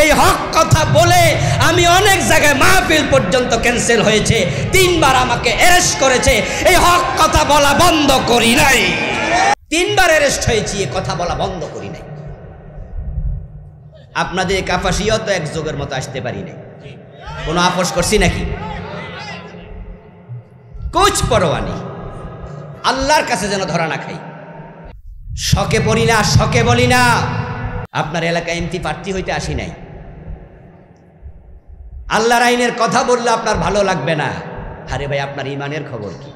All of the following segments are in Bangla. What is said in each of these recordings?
এই হক কথা বলে আমি অনেক জায়গায় মাহফিল পর্যন্ত ক্যান্সেল হয়েছে, 3 বার আমাকে অ্যারেস্ট করেছে, এই হক কথা বলা বন্ধ করি নাই। 3 বার অ্যারেস্ট হয়েছি, এই কথা বলা বন্ধ করি নাই। আপনাদের কাপাসিও তো এক যোগের মতো আসতে পারি নাই, কোনো আপোষ করছি নাকি? কুছ পরোয়া নেই, আল্লাহর কাছে যেন ধরা না খাই। শখে পড়ি না, শখে বলি না। আপনার এলাকায় এমপি প্রার্থী হইতে আসি নাই। আল্লাহর আইনের কথা বললে আপনার ভালো লাগবে না। আরে ভাই, আপনার ইমানের খবর কি?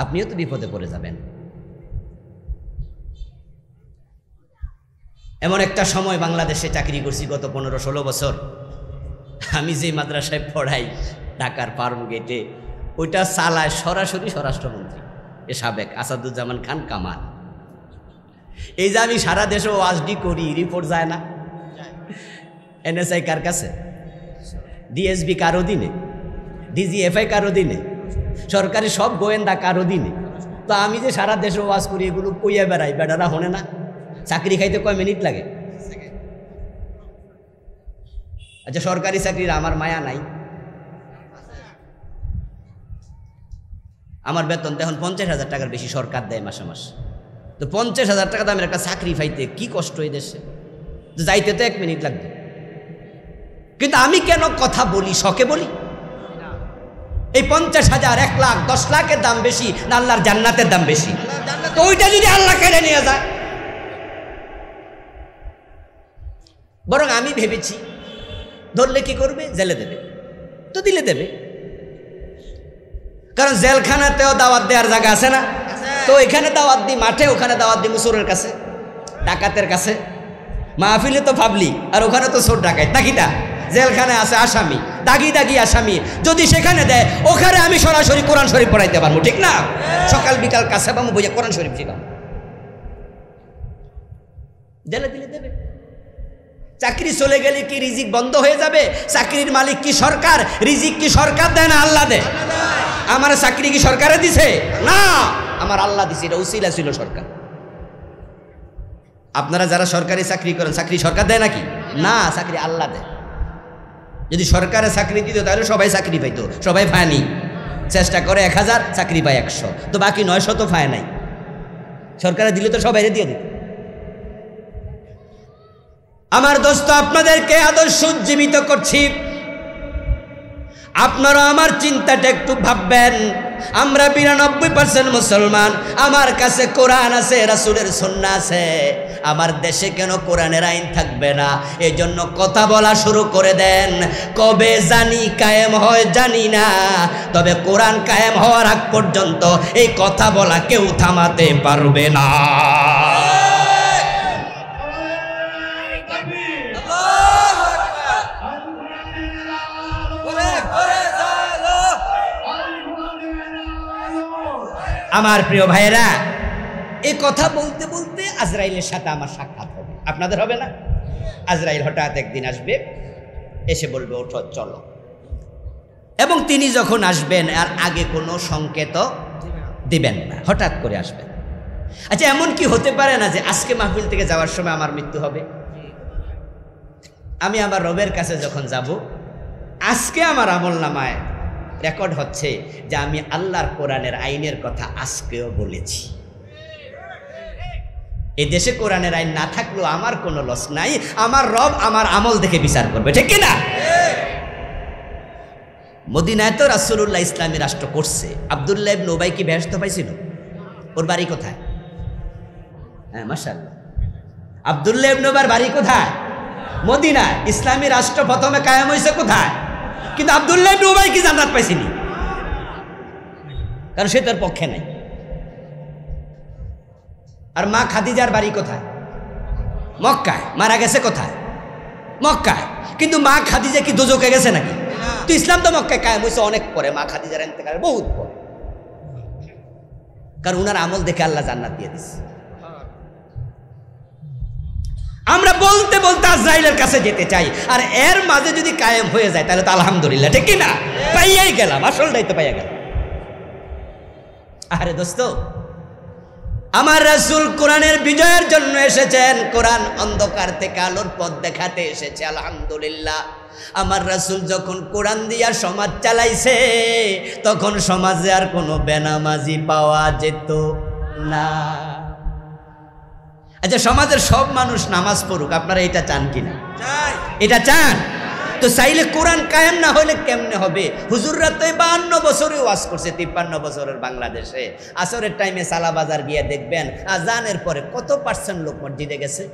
আপনিও তো বিপদে পড়ে যাবেন। এমন একটা সময় বাংলাদেশে চাকরি করছি গত 15-16 বছর। আমি যে মাদ্রাসায় পড়াই ঢাকার ফার্ম গেটে, ওইটা চালায় সরাসরি স্বরাষ্ট্রমন্ত্রী সাবেক আসাদুজ্জামান খান কামাল। এই যে আমি সারা দেশে ওয়াজডি করি, রিপোর্ট যায় না? এনএসআই কার কাছে? ডিএসবি কার অধীনে? ডিজিএফআই কার অধীনে? সরকারি সব গোয়েন্দা কার অধীনে? তো আমি যে সারা দেশে ওয়াজ করি, এগুলো কইয়া বেড়াই, বেড়ারা হনে না? চাকরি খাইতে কয় মিনিট লাগে? আচ্ছা, সরকারি চাকরির আমার মায়া নাই? আমার বেতন তো এখন 50,000 টাকার বেশি সরকার দেয় মাসে মাসে। তো 50,000 টাকা দামের একটা চাকরি পাইতে কি কষ্ট এই দেশে? যাইতে তো 1 মিনিট লাগবে। কিন্তু আমি কেন কথা বলি? শখে বলি? এই 50,000, 1 লাখ, 10 লাখের দাম বেশি না আল্লাহর জান্নাতের দাম বেশি? তো ওইটা যদি আল্লাহ কেড়ে নিয়ে যায়, বরং আমি ভেবেছি ধরলে কি করবে? জেলে দেবে। তো দিলে দেবে, কারণ জেলখানাতেও দাওয়াত দেওয়ার জায়গা আছে না? তো এখানে দাওয়াত দিই মাঠে, ওখানে দাওয়াত দিই মুসুরের কাছে, ডাকাতের কাছে। মাহফিলে তো পাবলিক, আর ওখানে তো চোর ডাকাত নাকি? তা জেলখানায় আছে আসামি, দাগি দাগি আসামি। যদি সেখানে দেয়, ওখানে আমি সরাসরি কোরআন শরীফ পড়াইতে পারবো, ঠিক না? সকাল বিকাল কাছে পাবো, বইয়া কোরআন শরীফ শিখাম। জেলে দিলে দেবে। চাকরি চলে গেলে কি রিজিক বন্ধ হয়ে যাবে? চাকরির মালিক কি সরকার? রিজিক কি সরকার দেয় না আল্লাহ দেয়? আমার চাকরি কি সরকারে দিছে? না, আমার আল্লাহ দিছে। এটা উসিলা ছিল সরকার। আপনারা যারা সরকারি চাকরি করেন, চাকরি সরকার দেয় নাকি? না, চাকরি আল্লাহ দেয়। যদি সরকারে চাকরি দিত তাহলে সবাই চাকরি পাইতো, সবাই পায়নি। চেষ্টা করে 1000, চাকরি পায় 100, তো বাকি 900 তো পায় নাই। সরকারে দিলে তো সবাই দিয়ে দিত। আমার দোস্ত, আপনাদেরকে আদর্শ উজ্জীবিত করছি। আপনারা আমার চিন্তাটা একটু ভাববেন। আমরা 92% মুসলমান, আমার কাছে কোরআন আছে, রাসূলের সুন্নাহ আছে। আমার দেশে কেন কোরআনের আইন থাকবে না? এই জন্য কথা বলা শুরু করে দেন। কবে জানি কায়েম হয় জানি না, তবে কোরআন কায়েম হওয়ার আগ পর্যন্ত এই কথা বলা কেউ থামাতে পারবে না। আমার প্রিয় ভাইয়েরা, এই কথা বলতে বলতে আজরাইলের সাথে আমার সাক্ষাৎ হবে। আপনাদের হবে না? আজরাইল হঠাৎ একদিন আসবে, এসে বলবে ওঠো চলো। এবং তিনি যখন আসবেন আর আগে কোনো সংকেত দিবেন না, হঠাৎ করে আসবেন। আচ্ছা, এমন কি হতে পারে না যে আজকে মাহফিল থেকে যাওয়ার সময় আমার মৃত্যু হবে? আমি আমার রবের কাছে যখন যাব, আজকে আমার আমলনামায় রেকর্ড হচ্ছে যে আমি আল্লাহর কোরআনের আইনের কথা আজকেও বলেছি। এই দেশে কোরআনের আইন না থাকলেও আমার কোনো লস নাই। আমার রব আমার আমল দেখে বিচার করবে, ঠিক কিনা? মদিনায় তো রাসূলুল্লাহ ইসলামী রাষ্ট্র করছে। আব্দুল্লাহ ইবনে উবাই কি বেহেশত পাইছিল? ওর বাড়ি কোথায়? হ্যাঁ, মাশাআল্লাহ। আব্দুল্লাহ ইবনে উবার বাড়ি কোথায়? মদিনায়। ইসলামী রাষ্ট্র প্রথমে কায়েম হয়েছে কোথায়? কিন্তু আব্দুল্লাহ ইবনে উবাই কি জান্নাত পাইছিনি? কারণ সে তার পক্ষে নাই। আর মা খাদিজার বাড়ি কোথায়? মক্কায়। মারা গেছে কোথায়? মক্কায়। কিন্তু মা খাদিজা কি দোজখে গেছে নাকি? তো ইসলাম তো মক্কায় কায়েম হয়েছে অনেক পরে, মা খাদিজার ইন্তেকালের বহুত পরে। কারণ উনার আমল দেখে আল্লাহ জান্নাত দিয়ে দিচ্ছে। আমরা বলতে বলতে আজরাইলের কাছে যেতে চাই, আর এর মাঝে যদি কায়েম হয়ে যায় তাহলে তো আলহামদুলিল্লাহ, ঠিক কিনা? পাইয়াই গেলাম, আসল দায়িত্ব পাইয়া গেলাম। আরে দোস্ত, আমার রাসূল কোরআনের বিজয়ের জন্য এসেছেন, কোরআন অন্ধকার থেকে আলোর পথ দেখাতে এসেছে। আলহামদুলিল্লাহ, আমার রাসূল যখন কোরআন দিয়া সমাজ চালাইছে তখন সমাজে আর কোনো বেনামাজি পাওয়া যেত না। আচ্ছা, সমাজের সব মানুষ নামাজ পড়ুক, আপনারা এটা চান কিনা? এটা চান তো? চাইলে কোরআন কায়েম না হলে কেমনে হবে? হুজুররা তো 52 বছরে ওয়াজ করছে, 53 বছরের বাংলাদেশে। আসরের টাইমে সালা বাজার গিয়ে দেখবেন আজানের পরে কত % লোক মসজিদে গেছে।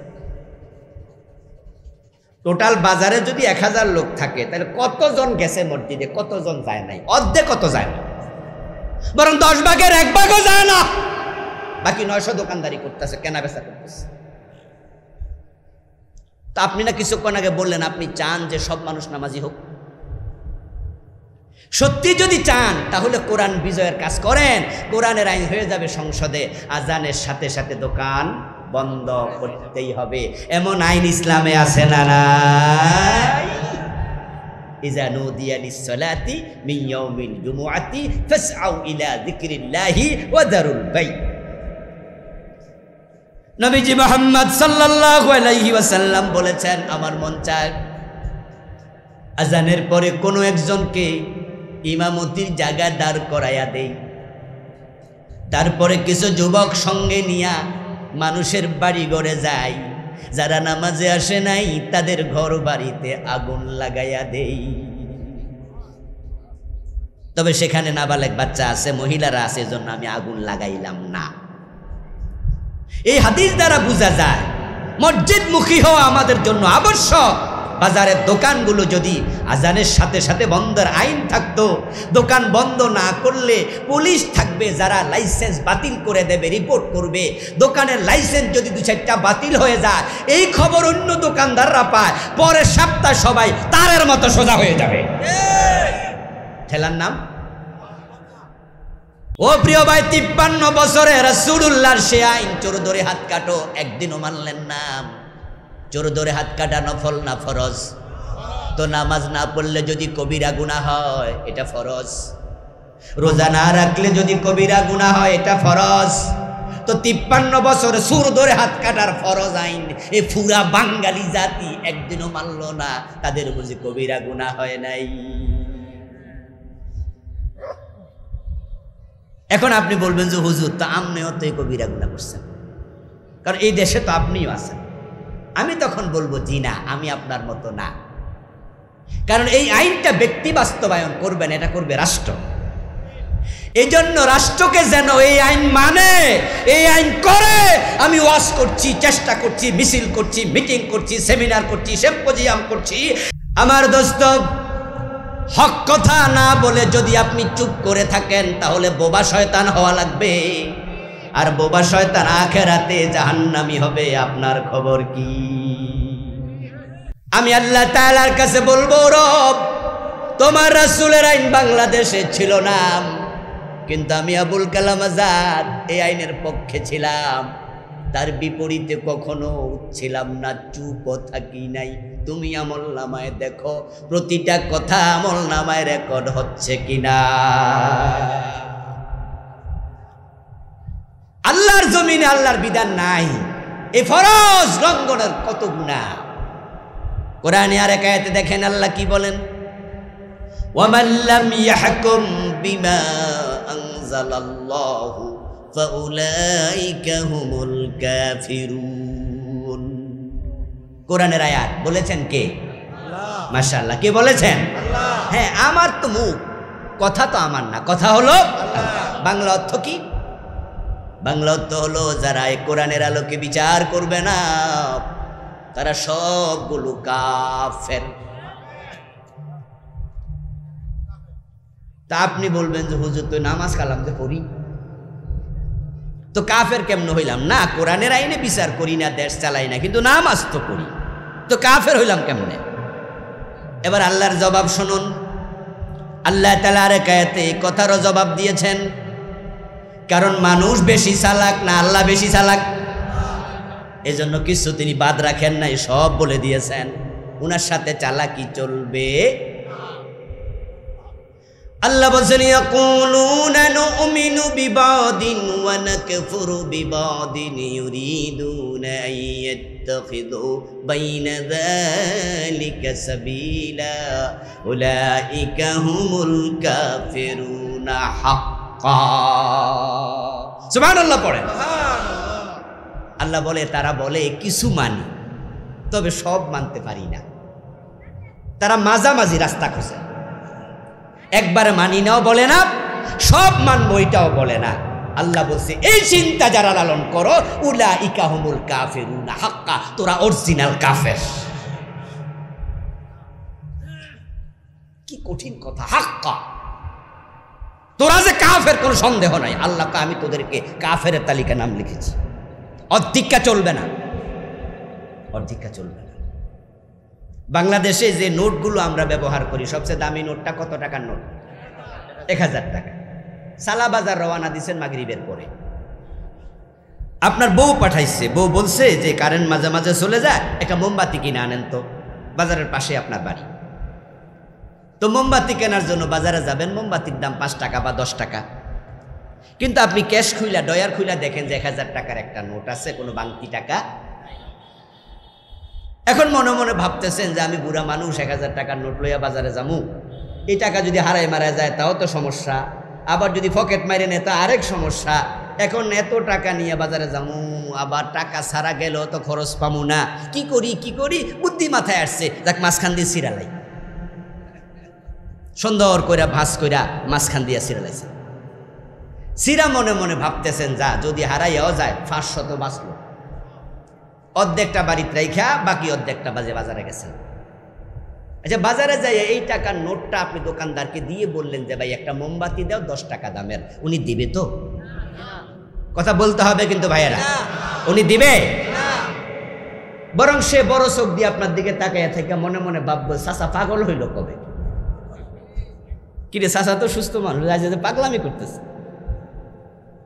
টোটাল বাজারে যদি 1000 লোক থাকে তাহলে কতজন গেছে মসজিদে, কতজন যায় নাই? অর্ধেক কত যায় না, বরং 10 ভাগের 1 ভাগও যায় না। বাকি 900 দোকানদারি করতেছে, কেনা বেচা করতেছে। তা আপনি না কিছুক্ষণ আগে বললেন আপনি চান যে সব মানুষ নামাজি হোক। সত্যি যদি চান তাহলে কোরআন বিজয়ের কাজ করেন, কোরআনের আইন হয়ে যাবে সংসদে, আজানের সাথে সাথে দোকান বন্ধ করতেই হবে। এমন আইন ইসলামে আছে না নাই? ইজা নুদিয়া লিস-সালাতি মিন ইয়াউমিল জুমুআতি ফাসআউ ইলা যিকরিল্লাহি ওয়া দারুল বাই। নবীজি মুহাম্মদ সাল্লাল্লাহু আলাইহি ওয়াসাল্লাম বলেছেন, আমার মন চায় আজানের পরে কোনো একজনকে ইমামতির জায়গায় দাঁড় করাইয়া দেই, তারপরে কিছু যুবক সঙ্গে নিয়া মানুষের বাড়ি ঘরে যায়, যারা নামাজে আসে নাই তাদের ঘর বাড়িতে আগুন লাগাইয়া দেই। তবে সেখানে নাবালেগ বাচ্চা আছে, মহিলারা আছে, এজন্য আমি আগুন লাগাইলাম না। এই হাদিস দ্বারা বোঝা যায় মসজিদমুখী হওয়া আমাদের জন্য আবশ্যক। বাজারের দোকানগুলো যদি আজানের সাথে সাথে বন্ধের আইন থাকতো, দোকান বন্ধ না করলে পুলিশ থাকবে যারা লাইসেন্স বাতিল করে দেবে, রিপোর্ট করবে। দোকানের লাইসেন্স যদি 2-4টা বাতিল হয়ে যায়, এই খবর অন্য দোকানদাররা পায়, পরের সপ্তাহ সবাই তারের মতো সোজা হয়ে যাবে। ঠেলার নাম ও প্রিয় ভাই, 53 বছরে রাসূলুল্লাহর সে আইন, চোর ধরে হাত কাটো, একদিনও মানলেন না। চোর ধরে হাত কাটা নফল না ফরজ? তো নামাজ না পড়লে যদি কবিরা গুনাহ হয় এটা ফরজ, রোজা না রাখলে যদি কবিরা গুনাহ হয় এটা ফরজ। তো 53 বছর চোর ধরে হাত কাটার ফরজ আইন এই পুরা বাঙালি জাতি একদিনও মানল না, তাদের বুঝি কবিরা গুনাহ হয় নাই? এখন আপনি বলবেন যে হুজুর তো আপনিও তো এই কবিরা গুনাহ করছেন, কারণ এই দেশে তো আপনিও আছেন। আমি তখন বলবো জি না, আমি আপনার মতো না। কারণ এই আইনটা ব্যক্তি বাস্তবায়ন করবেন, এটা করবে রাষ্ট্র। এই জন্য রাষ্ট্রকে যেন এই আইন মানে, এই আইন করে। আমি ওয়াজ করছি, চেষ্টা করছি, মিছিল করছি, মিটিং করছি, সেমিনার করছি, সিম্পোজিয়াম করছি। আমার দোস্ত, হক কথা না বলে যদি আপনি চুপ করে থাকেন তাহলে বোবা শয়তান হওয়া লাগবে, আর বোবা শয়তান আখিরাতে জাহান্নামী হবে। আপনার খবর কি? আমি আল্লাহ তাআলার কাছে বলবো, রব তোমার রাসূলের আইন বাংলাদেশে ছিল না, কিন্তু আমি আবুল কালাম আজাদ এই আইনের পক্ষে ছিলাম, তার বিপরীতে কখনো ছিলাম না, চুপও থাকি নাই। তুমি আমলনামায় দেখো প্রতিটা কথা আমলনামায় রেকর্ড হচ্ছে কিনা। আল্লাহর জমিনে আল্লাহর বিধান নাই, এই ফরজ লঙ্ঘনের কত গুনাহ। কোরআনে আরেক আয়াতে দেখেন আল্লাহ কি বলেন, ওয়ামান লাম ইয়াহকুম বিমা আনজালাল্লাহু ফাউলাইকা হুমুল কাফিরুন। কোরআনের আয়াত বলেছেন কে? আল্লাহ। মাশাআল্লাহ, কে বলেছেন? আল্লাহ। হ্যাঁ, আমার তো মুখ, কথা তো আমার না, কথা হলো আল্লাহ। বাংলা অর্থ কি? বাংলা অর্থ হলো যারা এই কোরআনের আলোকে বিচার করবে না তারা সবগুলো কাফের। তা আপনি বলবেন যে হুজুর তো নামাজ কালাম যে পড়ি, তো কাফের কেমন হইলাম? না, কোরআনের আইনে বিচার করি না, দেশ চালাই না, কিন্তু নামাজ তো পড়ি, তো কাফের হইলাম কেমনে? এবার আল্লাহর জবাব শুনুন। আল্লাহ তাআলা আরেক আয়াতে এই কথারও জবাব দিয়েছেন। কারণ মানুষ বেশি চালাক না আল্লাহ বেশি চালাক? এজন্য কিছু তিনি বাদ রাখেন নাই, সব বলে দিয়েছেন। উনার সাথে চালাকি চলবে। আল্লাহ বলেন ইয়াকুলুনা নুমিনু বিবাদিন ওয়া নাকফুরু বিবাদিন ইউরিদুনা আইয়াত্তাখিযু বাইনা যালিকা সাবিলা উলাইকা হুমুল কাফিরুনা হাক্কা। সুবহানাল্লাহ পড়েন। আল্লাহ বলে তারা বলে কিছু মানি, তবে সব মানতে পারি না। তারা মাঝামাঝি রাস্তা খোঁজে, একবারে মানি নাও বলে না, সব মানবো এটাও বলে না। আল্লাহ বলছে এই চিন্তা যারা লালন করো উলাইকা হুমুল কাফিরুনা হাক্কা, তোরা অরিজিনাল কাফের। কি কঠিন কথা, হাক্কা, তোরা যে কাফের কোনো সন্দেহ নাই। আল্লাহকে আমি তোদেরকে কাফের তালিকা নাম লিখেছি। অধিক্ষা চলবে না, অধিক্ষা চলবে না। বাংলাদেশে যে নোটগুলো আমরা ব্যবহার করি, সবচেয়ে দামি নোটটা কত টাকার নোট? 1000 টাকা। সালা বাজার রওনা দিচ্ছেন মাগরিবের পরে, আপনার বউ পাঠাইছে, বউ বলছে যে কারেন্ট মাঝে মাঝে চলে যায়, একটা মোমবাতি কিনে আনেন তো, বাজারের পাশে আপনার বাড়ি। তো মোমবাতি কেনার জন্য বাজারে যাবেন, মোমবাতির দাম 5 টাকা বা 10 টাকা, কিন্তু আপনি ক্যাশ খুইলা ডয়ার খুইলা দেখেন যে 1000 টাকার একটা নোট আছে, কোনো বাংতি টাকা। এখন মনে মনে ভাবতেছেন যে আমি বুড়া মানুষ, 1000 টাকার নোট লইয়া বাজারে যামু, এই টাকা যদি হারাই মারা যায় তাও তো সমস্যা, আবার যদি পকেট মারে নেয় তা আরেক সমস্যা। এখন এত টাকা নিয়ে বাজারে যামু, আবার টাকা ছাড়া গেল তো খরচ পামু না, কি করি কি করি, বুদ্ধি মাথায় আসছে, যাক মাঝখান দিয়ে সিরালাই, সুন্দর কইরা ভাঁজ কইরা মাঝখান দিয়ে সিরালাইছে। সিরা মনে মনে ভাবতেছেন যা যদি হারাইয়াও যায় 500 তো বাঁচলো, অর্ধেকটা বাড়িতে রাইখা বাকি অর্ধেকটা বাজারে গেছেন। আচ্ছা, বাজারে যাই এই টাকার নোটটা আপনি দোকানদারকে দিয়ে বললেন যে ভাই একটা মোমবাতি দাও 10 টাকা দামের, উনি দিবে তো? কথা বলতে হবে কিন্তু ভাইয়েরা, উনি দিবে? বরং সে বড় চোখ দিয়ে আপনার দিকে তাকাইয়া থেকে মনে মনে ভাববো চাচা পাগল হইল কবে, কিরে চাচা তো সুস্থ মানুষ, পাগলামি করতেছে।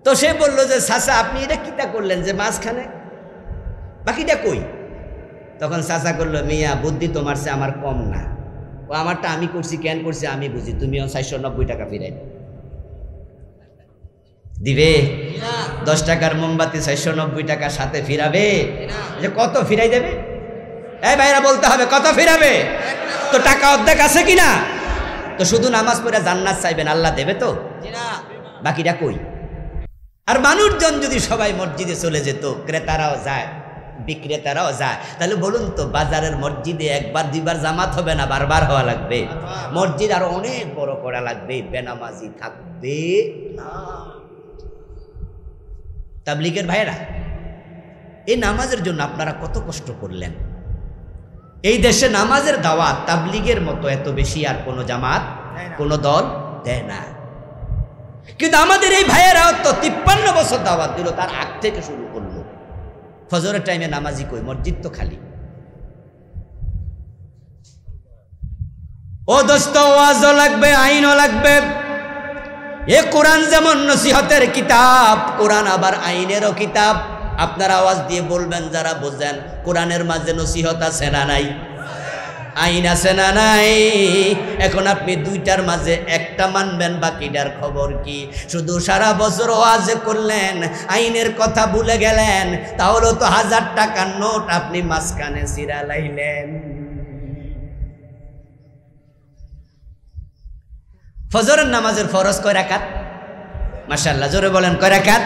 তো সে বলল যে চাচা আপনি এটা কিতা করলেন যে মাঝখানে, বাকিটা কই? তখন চাচা করলো, মিয়া বুদ্ধি তোমার চেয়ে আমার কম না, ও আমারটা আমি করছি, কেন করছি আমি বুঝি, তুমিও 490 টাকা ফিরাই দিবে? 10 টাকার মোমবাতি 490 টাকার সাথে ফিরাবে? যে কত ফিরাই দেবে? এই ভাইরা বলতে হবে কত ফিরাবে? তো টাকা অর্ধেক আছে কিনা? তো শুধু নামাজ পড়ে জান্নাত চাইবেন, আল্লাহ দেবে তো? বাকিটা কই? আর মানুষজন যদি সবাই মসজিদে চলে যেত, ক্রেতারাও যায় বিক্রেতারাও যায়, তাহলে বলুন তো বাজারের মসজিদে একবার দুইবার জামাত হবে না, বারবার হওয়া লাগবে? মসজিদ আরো অনেক বড় করা লাগবে, বেনামাজি থাকবে না। তাবলীগের ভাইয়েরা, এই নামাজের জন্য আপনারা কত কষ্ট করলেন। এই দেশে নামাজের দাওয়াত তাবলীগের মতো এত বেশি আর কোনো জামাত কোনো দল দেয় না। কিন্তু আমাদের এই ভাইয়েরাও তো 53 বছর দাওয়াত দিল, তার আগ থেকে শুরু করলো। ফজরের টাইমে নামাজি কই? মসজিদ তো খালি। ও দোস্ত, ওয়াজও লাগবে, আইনও লাগবে। এ কোরআন যেমন নসিহতের কিতাব, কোরআন আবার আইনেরও কিতাব। আপনারা আওয়াজ দিয়ে বলবেন যারা বোঝেন, কোরআনের মাঝে নসিহত আছে না নাই? আইন আছে না নাই? এখন আপনি দুইটার মাঝে একটা মানবেন, বাকিটার খবর কি? শুধু সারা বছর ওয়াজ করলেন, আইনের কথা ভুলে গেলেন, তাহলে তো 1000 টাকার নোট আপনি মাঝখানে সিরা লাইলেন। ফজরের নামাজের ফরজ কয় রাকাত? মাশাআল্লাহ, জোরে বলেন কয় রাকাত?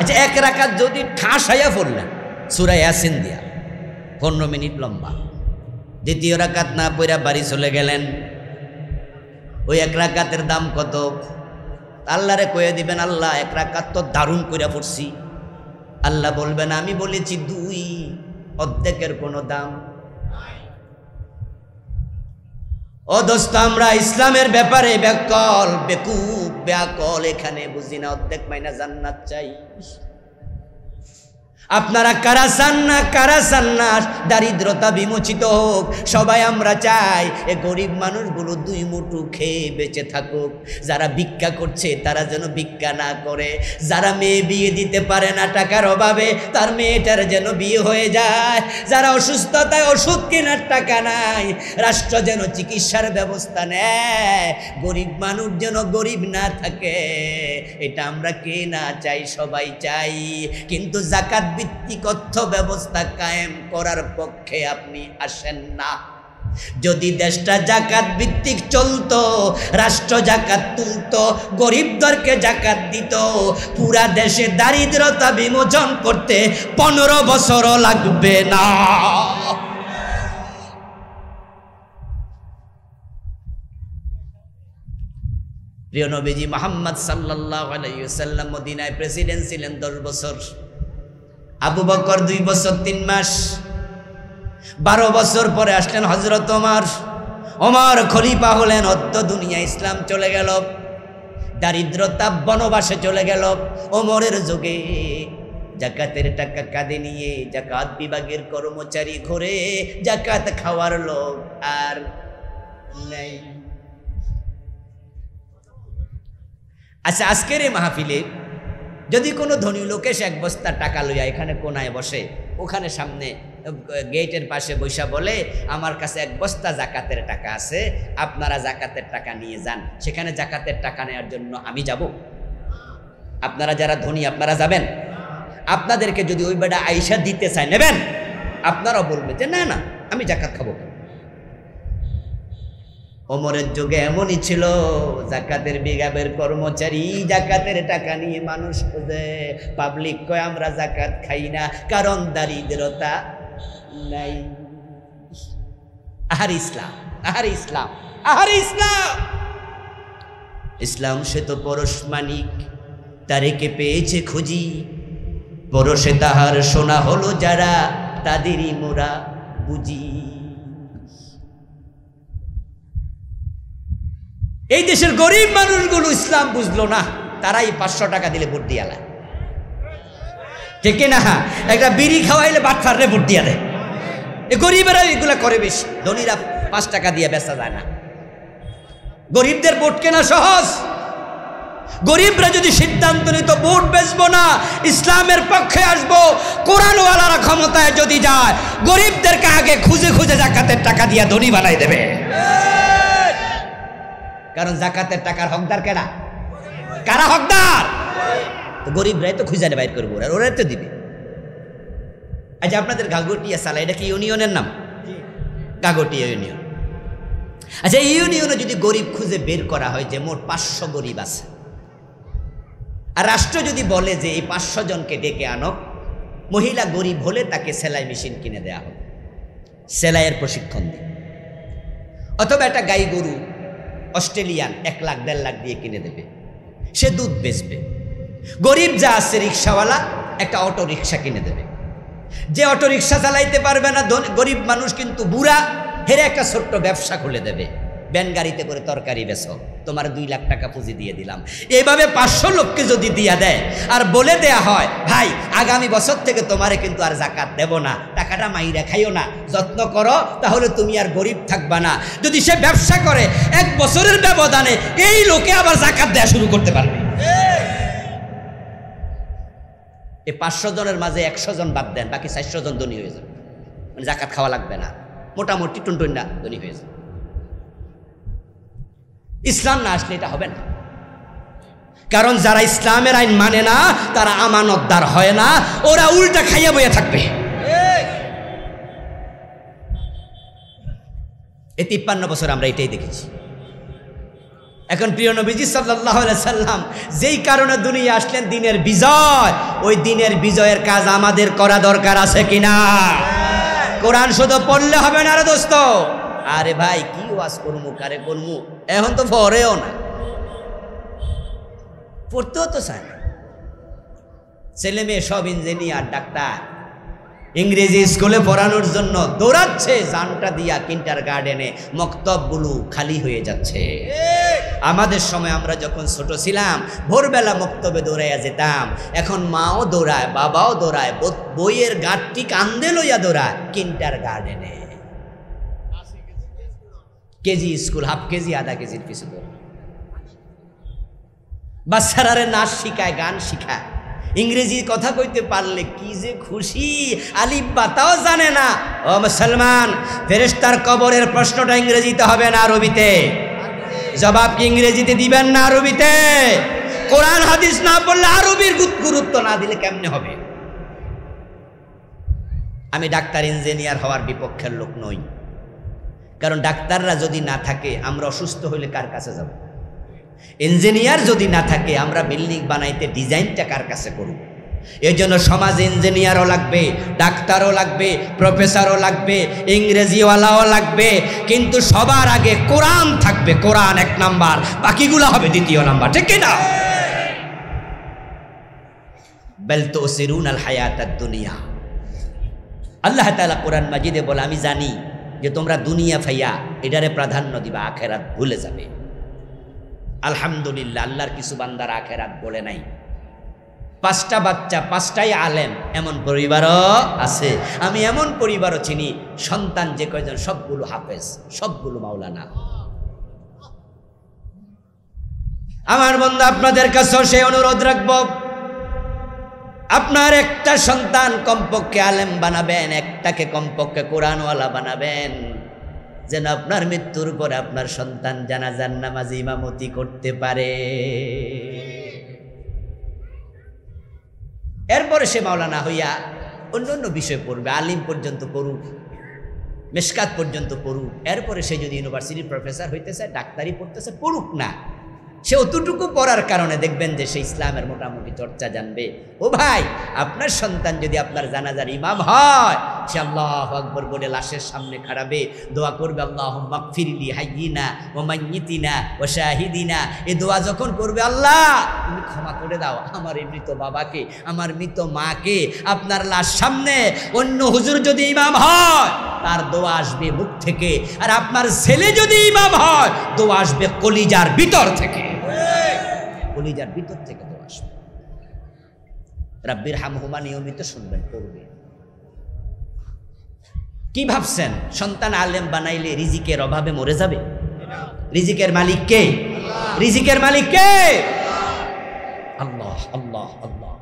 আচ্ছা, 1 রাকাত যদি ঠাসাইয়া পড়লেন সূরা ইয়াসিন দিয়া, 15 মিনিট লম্বা, দ্বিতীয় রাকাত না পড়া বাড়ি চলে গেলেন, ওই 1 রাকাতের দাম কত? আল্লাহরে কয়ে দিবেন, আল্লাহ 1 রাকাত তো দারুণ কইরা পড়ছি। আল্লাহ বলবেন আমি বলেছি 2, অর্ধেকের কোনো দাম। ও দোস্ত, আমরা ইসলামের ব্যাপারে বেকল, বেকুব, বেআকল, এখানে বুঝি না অর্ধেক মাইনা জান্নাত চাই। আপনারা কারা চান না দারিদ্রতা বিমোচিত হোক? সবাই আমরা চাই এ গরিব মানুষগুলো দুই মুঠো খেয়ে বেঁচে থাকুক। যারা ভিক্ষা করছে তারা যেন ভিক্ষা না করে। যারা মেয়ে বিয়ে দিতে পারে না টাকার অভাবে, তার মেয়েটার যেন বিয়ে হয়ে যায়। যারা অসুস্থতায় ওষুধ কেনার টাকা নাই, রাষ্ট্র যেন চিকিৎসার ব্যবস্থা নেয়। গরিব মানুষ যেন গরিব না থাকে, এটা আমরা কে না চাই? সবাই চাই। কিন্তু যাকাত ভিত্তিক অর্থ ব্যবস্থা কায়েম করার পক্ষে আপনি আসেন না। যদি দেশটা জাকাত ভিত্তিক চলতো, রাষ্ট্র জাকাত তুলতো, গরিবদেরকে জাকাত দিত, পুরা দেশে দারিদ্রতা বিমোচন করতে 15 বছরও লাগবে না। প্রিয় নবীজি মুহাম্মদ সাল্লাল্লাহু আলাইহি ওয়াসাল্লাম মদিনায় প্রেসিডেন্ট ছিলেন 10 বছর। আবু বকর 2 বছর 3 মাস। 12 বছর পরে আসলেন হযরত ওমর খলিফা হলেন। অর্ধ দুনিয়া ইসলাম চলে গেল, দারিদ্রতা বনবাসে চলে গেল। ওমরের যুগে জাকাতের টাকা কাঁধে নিয়ে জাকাত বিভাগের কর্মচারী ঘুরে জাকাত খাওয়ার লোক আর নাই। আচ্ছা, আজকের এই মাহফিলে যদি কোনো ধনী লোক এসে 1 বস্তা টাকা লইয়া এখানে কোনায় বসে, ওখানে সামনে গেটের পাশে বৈশা বলে, আমার কাছে 1 বস্তা জাকাতের টাকা আছে, আপনারা জাকাতের টাকা নিয়ে যান, সেখানে জাকাতের টাকা নেওয়ার জন্য আমি যাব? আপনারা যারা ধনী আপনারা যাবেন? আপনাদেরকে যদি ওই বেটা আইসা দিতে চায় নেবেন? আপনারাও বলবেন যে না না, আমি জাকাত খাবো। ওমরের যুগে এমনই ছিল, জাকাতের বিভাগের কর্মচারী জাকাতের টাকা নিয়ে মানুষ খোঁজে। পাবলিক কয় আমরা জাকাত খাই না, কারণ দারিদ্রতা নাই। আহার ইসলাম, আহার ইসলাম, আহার ইসলাম। ইসলাম সে তো পরশ মানিক, তারেকে পেয়েছে খুঁজি, পরশে তাহার সোনা হলো যারা, তাদেরই মোরা বুঝি। এই দেশের গরিব মানুষগুলো ইসলাম বুঝলো না, তারাই 500 টাকা দিলে ভোট দিয়ে আলায়, ঠিক না? একটা বিড়ি খাওয়াইলে বাটফারে ভোট দিয়ে দেয়। এই গরিবেরা এগুলা করে বেশি, ধনীরা 5 টাকা দিয়ে বেচা যায় না। গরিবদের ভোট কেনা সহজ। গরিবরা যদি সিদ্ধান্ত নিত ভোট বেচবো না, ইসলামের পক্ষে আসবো, কোরআনওয়ালারা ক্ষমতায় যদি যায়, গরিবদেরকে আগে খুঁজে খুঁজে জাকাতের টাকা দিয়ে ধনী বানাই দেবে। কারণ জাকাতের টাকার হকদার কেনা? কারা হকদার? তো গরিবরাই তো খুঁজে বাইর করবো, আর ওরাই তো দিবে। আচ্ছা, আপনাদের গাগটিয়া সালা, এটা কি ইউনিয়নের নাম? গাগটিয়া ইউনিয়ন। আচ্ছা, এই ইউনিয়নে যদি গরিব খুঁজে বের করা হয় যে মোট 500 গরিব আছে, আর রাষ্ট্র যদি বলে যে এই 500 জনকে ডেকে আনো, মহিলা গরিব হলে তাকে সেলাই মেশিন কিনে দেয়া হবে, সেলাইয়ের প্রশিক্ষণ দিই, অথবা একটা গাই গরু অস্ট্রেলিয়ান 1 লাখ 1.5 লাখ দিয়ে কিনে দেবে, সে দুধ বেচবে। গরিব যা আছে রিক্সাওয়ালা একটা অটো রিক্সা কিনে দেবে। যে অটো রিক্সা চালাইতে পারবে না গরিব মানুষ কিন্তু বুড়া, হেরে একটা ছোট্ট ব্যবসা খুলে দেবে, ব্যান গাড়িতে করে তরকারি বেচো, তোমার 2 লাখ টাকা পুঁজি দিয়ে দিলাম। এইভাবে 500 লোককে যদি দিয়া দেয় আর বলে দেয়া হয় ভাই আগামী বছর থেকে তোমারে কিন্তু আর জাকাত দেব না, টাকাটা মাইরা খাইও না, যত্ন করো, তাহলে তুমি আর গরিব থাকবা না। যদি সে ব্যবসা করে 1 বছরের ব্যবধানে এই লোকে আবার জাকাত দেয়া শুরু করতে পারবে। এই 500 জনের মাঝে 100 জন বাদ দেন, বাকি 400 জন ধনী হয়ে যাবে, মানে জাকাত খাওয়া লাগবে না, মোটামুটি টুনটুন্ডা ধনী হয়ে যাবে। ইসলাম না আসলে এটা হবে না। কারণ যারা ইসলামের আইন মানে না তারা আমানতদার হয় না, ওরা উল্টা খাইয়া বইয়া থাকবে। এই 53 বছর আমরা এটাই দেখেছি। এখন প্রিয় নবীজি সাল্লাল্লাহু আলাইহি সাল্লাম যেই কারণে দুনিয়া আসলেন দিনের বিজয়, ওই দিনের বিজয়ের কাজ আমাদের করা দরকার আছে কিনা? কোরআন শুধু পড়লে হবে না রে দোস্ত। আরে ভাই কি ওয়াজ করমু, কারে করমু, এখন তো পড়েও না, পড়তেও তো চায় না। ছেলে মেয়ে সব ইঞ্জিনিয়ার, ডাক্তার, ইংরেজি স্কুলে পড়ানোর জন্য দৌড়াচ্ছে জানটা দিয়া কিন্টার গার্ডেনে, মক্তবগুলো খালি হয়ে যাচ্ছে। আমাদের সময় আমরা যখন ছোট ছিলাম ভোরবেলা মক্তবে দৌড়াইয়া যেতাম, এখন মাও দৌড়ায়, বাবাও দৌড়ায়, বইয়ের গাঁটটি কান্দে লইয়া দৌড়ায় কিন্টার গার্ডেনে। কেজি স্কুল হাফ কেজি আধা কেজির পিছু দৌড়ায়। বাচ্চারারে নাচ শিখায়, গান শিখায়, ইংরেজি কথা কইতে পারলে কি যে খুশি, আলিফ বাতাও জানে না। ও মুসলমান, ফেরেশতার কবরের প্রশ্নটা ইংরেজিতে হবে না আরবিতে? জবাব কি ইংরেজিতে দিবেন না আরবিতে? কোরআন হাদিস না পড়লে আরবির গুরুত্ব না দিলে কেমনে হবে? আমি ডাক্তার ইঞ্জিনিয়ার হওয়ার বিপক্ষের লোক নই, কারণ ডাক্তাররা যদি না থাকে আমরা অসুস্থ হইলে কার কাছে যাব? ইঞ্জিনিয়ার যদি না থাকে আমরা বিল্ডিং বানাইতে ডিজাইনটা কার কাছে করব? এর জন্য সমাজে ইঞ্জিনিয়ারও লাগবে, ডাক্তারও লাগবে, প্রফেসরও লাগবে, ইংরেজিওয়ালাও লাগবে, কিন্তু সবার আগে কোরআন থাকবে। কোরআন এক নাম্বার, বাকিগুলো হবে দ্বিতীয় নাম্বার, ঠিক না? বাল তুসিরুনাল হায়াতাদ দুনিয়া। আল্লাহ তাআলা কোরআন মাজিদে বলে, আমি জানি যে তোমরা দুনিয়া ফাইয়া এটারে প্রাধান্য দিবা, আখেরাত ভুলে যাবে। আলহামদুলিল্লাহ, আল্লাহর কিছু বান্দার আখেরাত বলে নাই। 5টা বাচ্চা, 5টাই আলেম, এমন পরিবারও আছে। আমি এমন পরিবারও চিনি, সন্তান যে কয়জন সবগুলো হাফেজ, সবগুলো মাওলানা। আমার বন্ধু, আপনাদের কাছেও সেই অনুরোধ রাখবো, আপনার একটা সন্তান কমপক্ষে আলেম বানাবেন, একটাকে কমপক্ষে কোরআনওয়ালা বানাবেন, যেন আপনার মৃত্যুর পরে আপনার সন্তান জানাজার নামাজ ইমামতি করতে পারে। এরপরে সে মাওলানা হইয়া অন্য অন্য বিষয় পড়বে, আলিম পর্যন্ত পড়ুক, মেশকাত পর্যন্ত পড়ুক। এরপরে সে যদি ইউনিভার্সিটির প্রফেসর হইতে চায়, ডাক্তারি পড়তেছে, পড়ুক না। সে অতটুকু পড়ার কারণে দেখবেন যে সে ইসলামের মোটামুটি চর্চা জানবে। ও ভাই, আপনার সন্তান যদি আপনার জানাজার ইমাম হয়, সে আল্লাহু আকবার বলে লাশের সামনে খাড়াবে, দোয়া করবে, আল্লাহুম্মা গফিরলি হাইয়িনা ওয়া মাইয়িতিনা ওয়া শাহিদিনা। এই দোয়া যখন করবে, আল্লাহ তুমি ক্ষমা করে দাও আমার এই মৃত বাবাকে, আমার মৃত মাকে। আপনার লাশ সামনে অন্য হুজুর যদি ইমাম হয়, তার দোয়া আসবে মুখ থেকে, আর আপনার ছেলে যদি ইমাম হয়, দোয়া আসবে কলিজার ভিতর থেকে। কলিজার ভিতর থেকে দোয়া আসবে। রাব্বির হামহুমা নিয়মিত শুনবেন, পড়বেন। কি ভাবছেন সন্তান আলেম বানাইলে রিজিকের অভাবে মরে যাবে? রিজিকের মালিক কে? রিজিকের মালিক কে? আল্লাহ, আল্লাহ, আল্লাহ।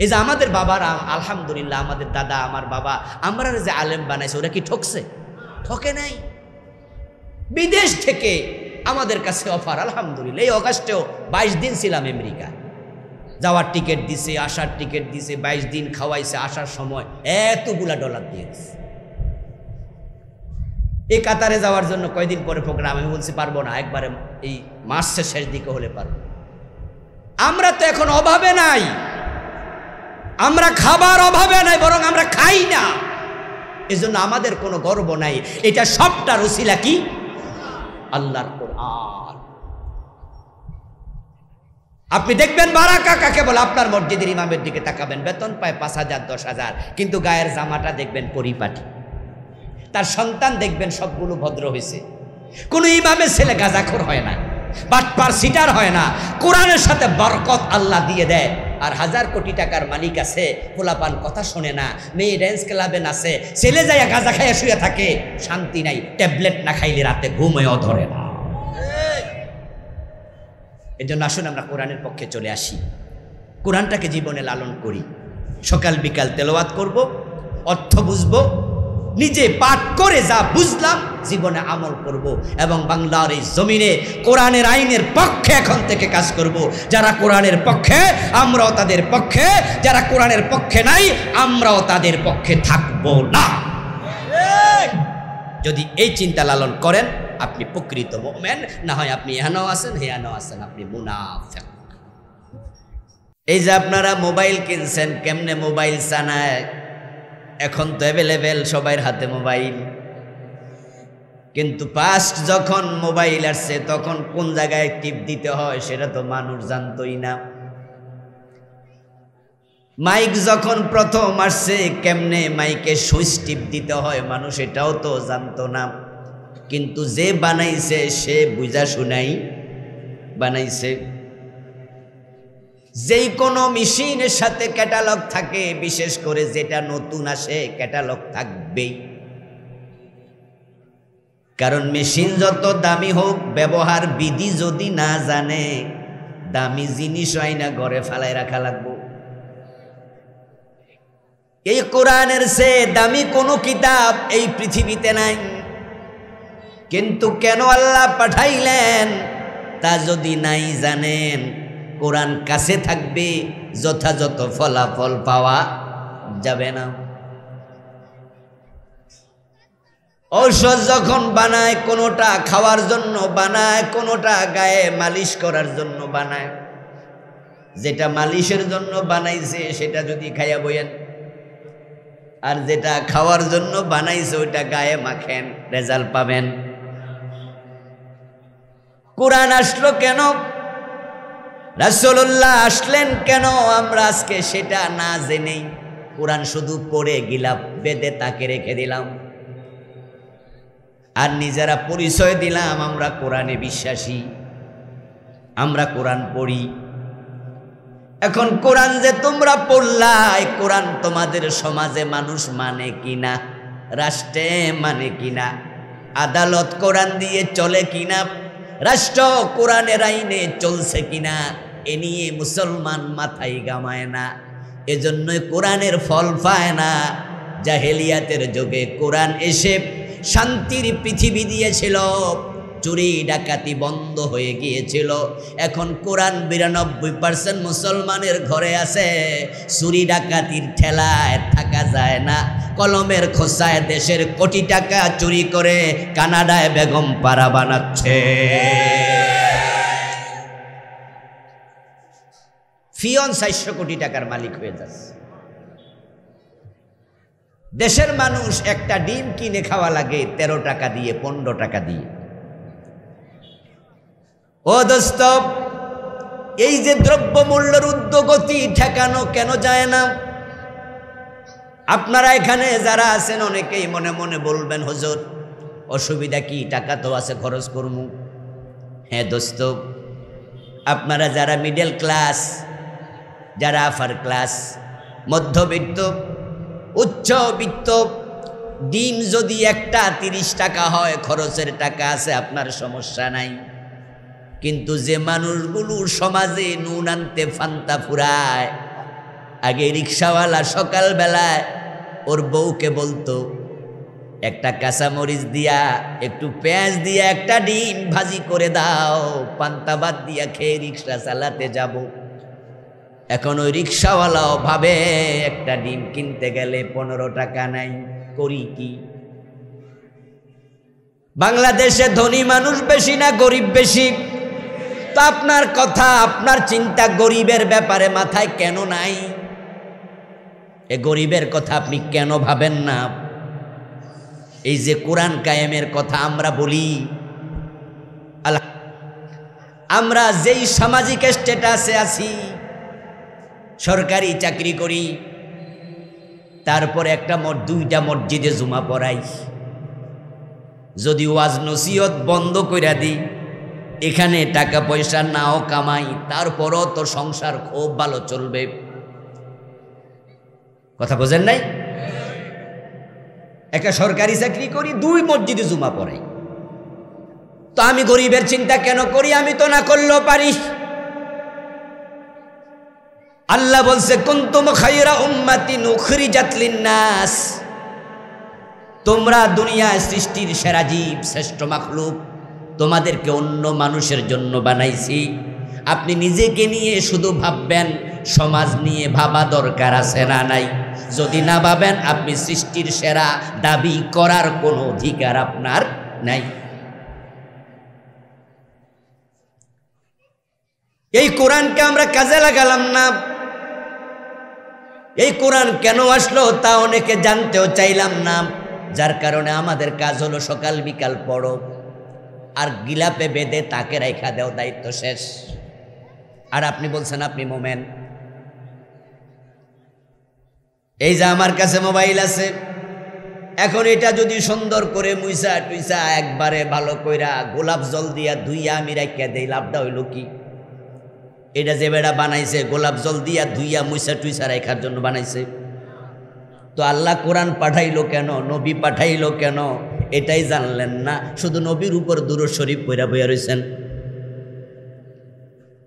এই যে আমাদের বাবারা, আলহামদুলিল্লাহ, আমাদের দাদা, আমার বাবা, আমরা যে আলেম বানাইছে, ওরা কি ঠকছে? ঠকে নাই। বিদেশ থেকে আমাদের কাছে অফার, আলহামদুলিল্লাহ। এই অগাস্টেও 22 দিন ছিলাম আমেরিকা, যাওয়ার টিকিট দিছে, আসার টিকিট দিছে, 22 দিন খাওয়াইছে, আসার সময় এতগুলা ডলার দিয়েছে। এই কাতারে যাওয়ার জন্য কয়দিন পরে প্রোগ্রাম, আমি বলছি পারবো না, একবারে এই মার্চের শেষ দিকে হলে পারবো। আমরা তো এখন অভাবে নাই, আমরা খাবার অভাবে নাই, বরং আমরা খাই না। এজন্য আমাদের কোনো গর্ব নাই। এটা সবটার উসিলা কি? আল্লাহর কোরআন। আপনি দেখবেন বারাকা কাকে বলে, আপনার মসজিদের ইমামের দিকে তাকাবেন, বেতন পায় 5,000 10,000, কিন্তু গায়ের জামাটা দেখবেন পরিপাটি। তার সন্তান দেখবেন সবগুলো ভদ্র হয়েছে। কোন ইমামের ছেলে গাঁজাখোর হয় না, বাটপার সিটার হয় না। কোরআনের সাথে বরকত আল্লাহ দিয়ে দেয়। আর 1000 কোটি টাকার মালিক আছে, পোলাপান কথা শোনে না, মেয়ে ড্যান্স ক্লাবে নাচে, ছেলে যাইয়া গাঁজা খাইয়া শুয়ে থাকে, শান্তি নাই, ট্যাবলেট না খাইলে রাতে ঘুমেও ধরে না। এই জন্য আসুন আমরা কোরআনের পক্ষে চলে আসি, কোরআনটাকে জীবনে লালন করি। সকাল বিকাল তেলাওয়াত করব, অর্থ বুঝবো, নিজে পাঠ করে যা বুঝলাম জীবনে আমল করব, এবং বাংলার এই জমিনে কোরআনের আইনের পক্ষে এখন থেকে কাজ করব। যারা কোরআনের পক্ষে আমরাও তাদের পক্ষে, যারা কোরআনের পক্ষে নাই আমরাও তাদের পক্ষে থাকব না। যদি এই চিন্তা লালন করেন, আপনি প্রকৃত মুমিন, না হয় আপনি এখানেও আছেন, হেয়ানেও আছেন, আপনি মুনাফিক। এই যে আপনারা মোবাইল কিনছেন, কেমনে মোবাইল চালায়? এখন তো অ্যাভেলেবেল সবার হাতে মোবাইল, কিন্তু পাস্ট যখন মোবাইল আসছে তখন কোন জায়গায় টিপ দিতে হয় সেটা তো মানুষ জানতোই না। মাইক যখন প্রথম আসছে কেমনে মাইকে সুইচ টিপ দিতে হয় মানুষ এটাও তো জানতো না, কিন্তু যে বানাইছে সে বুঝা শুনাই বানাইছে। যেই কোনো মেশিনের সাথে ক্যাটালগ থাকে, বিশেষ করে যেটা নতুন আসে ক্যাটালগ থাকবেই, কারণ মেশিন যত দামি হোক ব্যবহার বিধি যদি না জানে দামি জিনিস হয় না ঘরে ফালাই রাখা লাগবো। এই কোরআনের চেয়ে দামি কোনো কিতাব এই পৃথিবীতে নাই, কিন্তু কেন আল্লাহ পাঠাইলেন তা যদি নাই জানেন কোরআন কাছে থাকবে যথাযথ ফলাফল পাওয়া যাবে না। ঔষধ যখন বানায় কোনোটা খাওয়ার জন্য বানায়, কোনোটা গায়ে মালিশ করার জন্য বানায়, যেটা মালিশের জন্য বানাইছে সেটা যদি খাইয়া বইয়েন, আর যেটা খাওয়ার জন্য বানাইছে ওইটা গায়ে মাখেন, রেজাল্ট পাবেন। কোরআন আসলো কেন, রাসূলুল্লাহ আসলেন কেন, আমরা আজকে সেটা না জেনেই কোরআন শুধু পড়ে গিলাপ বেদে তাকে রেখে দিলাম, আর নিজেরা পরিচয় দিলাম আমরা কোরআনে বিশ্বাসী, আমরা কোরআন পড়ি। এখন কোরআন যে তোমরা পড়লা, এই কোরআন তোমাদের সমাজে মানুষ মানে কিনা, রাষ্ট্রে মানে কিনা, আদালত কোরআন দিয়ে চলে কিনা, রাষ্ট্র কোরআনের আইনে চলছে কিনা, এ নিয়ে মুসলমান মাথায় গামায় না, এজন্যই কোরআনের ফল পায় না। জাহেলিয়াতের যুগে কোরআন এসে শান্তির পৃথিবী দিয়েছিল, চুরি ডাকাতি বন্ধ হয়ে গিয়েছিল। এখন কোরআন ৯২% মুসলমানের ঘরে আছে, চুরি ডাকাতির ঠেলায় থাকা যায় না, কলমের খোসায় দেশের কোটি টাকা চুরি করে কানাডায় বেগম পাড়া বানাচ্ছে। ফিয়ন ৪০০ কোটি টাকার মালিক হয়ে যাচ্ছে। দেশের মানুষ একটা ডিম কিনে খাওয়া লাগে ১৩ টাকা দিয়ে, ১৫ টাকা দিয়ে। ও দোস্ত, এই যে দ্রব্যমূল্যের ঊর্ধ্বগতি ঠেকানো কেন যায় না? আপনারা এখানে যারা আছেন অনেকেই মনে মনে বলবেন, হুজুর অসুবিধা কি, টাকা তো আছে খরচ করমু। হ্যাঁ দোস্ত, আপনারা যারা মিডল ক্লাস, যারা আপার ক্লাস, মধ্যবিত্ত, উচ্চবিত্ত, ডিম যদি একটা ৩০ টাকা হয় খরচের টাকা আছে, আপনার সমস্যা নাই। কিন্তু যে মানুষগুলো সমাজে নুন আনতে ফান্তা ফুরায়, আগে রিক্সাওয়ালা সকালবেলায় ওর বউকে বলতো একটা কাঁচামরিচ দিয়া একটু পেঁয়াজ দিয়া একটা ডিম ভাজি করে দাও, পান্তা ভাত দিয়া খেয়ে রিক্সা চালাতে যাব। এখন ওই রিক্সাওয়ালাও ভাবে একটা ডিম কিনতে গেলে ১৫ টাকা নাই, করি কি? বাংলাদেশে ধনী মানুষ বেশি না গরিব বেশি? তো আপনার কথা, আপনার চিন্তা গরিবের ব্যাপারে মাথায় কেন নাই? এ গরিবের কথা আপনি কেন ভাবেন না? এই যে কোরআন কায়েমের কথা আমরা বলি, আমরা যেই সামাজিক স্ট্যাটাসে আছি, সরকারি চাকরি করি, তারপরে একটা ২টা মসজিদে জুমা পড়াই, যদি ওয়াজ নসিহত বন্ধ কইরা দিই, এখানে টাকা পয়সা নাও কামাই, তারপরও তো সংসার খুব ভালো চলবে। কথা বোঝেন নাই? একটা সরকারি চাকরি করি, ২ মসজিদে জুমা পড়াই, তো আমি গরিবের চিন্তা কেন করি? আমি তো না করলেও পারি। আল্লাহ বলছে কুনতুম খায়রা উম্মাতিন উখরিজাত লিন্নাস, তোমরা দুনিয়ায় সৃষ্টির সেরা জীব, শ্রেষ্ঠ মাখলুক, তোমাদেরকে অন্য মানুষের জন্য বানাইছি। আপনি নিজেকে নিয়ে শুধু ভাববেন, সমাজ নিয়ে ভাবা দরকার আছে না নাই? যদি না ভাবেন, আপনি সৃষ্টির সেরা দাবি করার কোনো অধিকার আপনার নাই। এই কোরআনকে আমরা কাজে লাগালাম না। এই কোরআন কেন আসলো তা অনেকে জানতেও চাইলাম না, যার কারণে আমাদের কাজ হলো সকাল বিকাল পড়ো আর গিলাপে বেঁধে তাকে রেখা দেও, দায়িত্ব শেষ। আর আপনি বলছেন আপনি মোমেন। এই যে আমার কাছে মোবাইল আছে, এখন এটা যদি সুন্দর করে মুইসা টুইসা একবারে ভালো কইরা গোলাপ জল দিয়া ধুইয়া আমি রাখিয়া দেই, লাভটা হইল কি? এটা যে বেড়া বানাইছে গোলাপ জল দিয়া ধুইয়া মুইসা টুইসা রাখার জন্য বানাইছে। তো আল্লাহ কোরআন পাঠাইলো কেন, নবী পাঠাইলো কেন, এটাই জানলেন না, শুধু নবীর উপর দুরূদ শরীফ পড়া বইয়া রইছেন।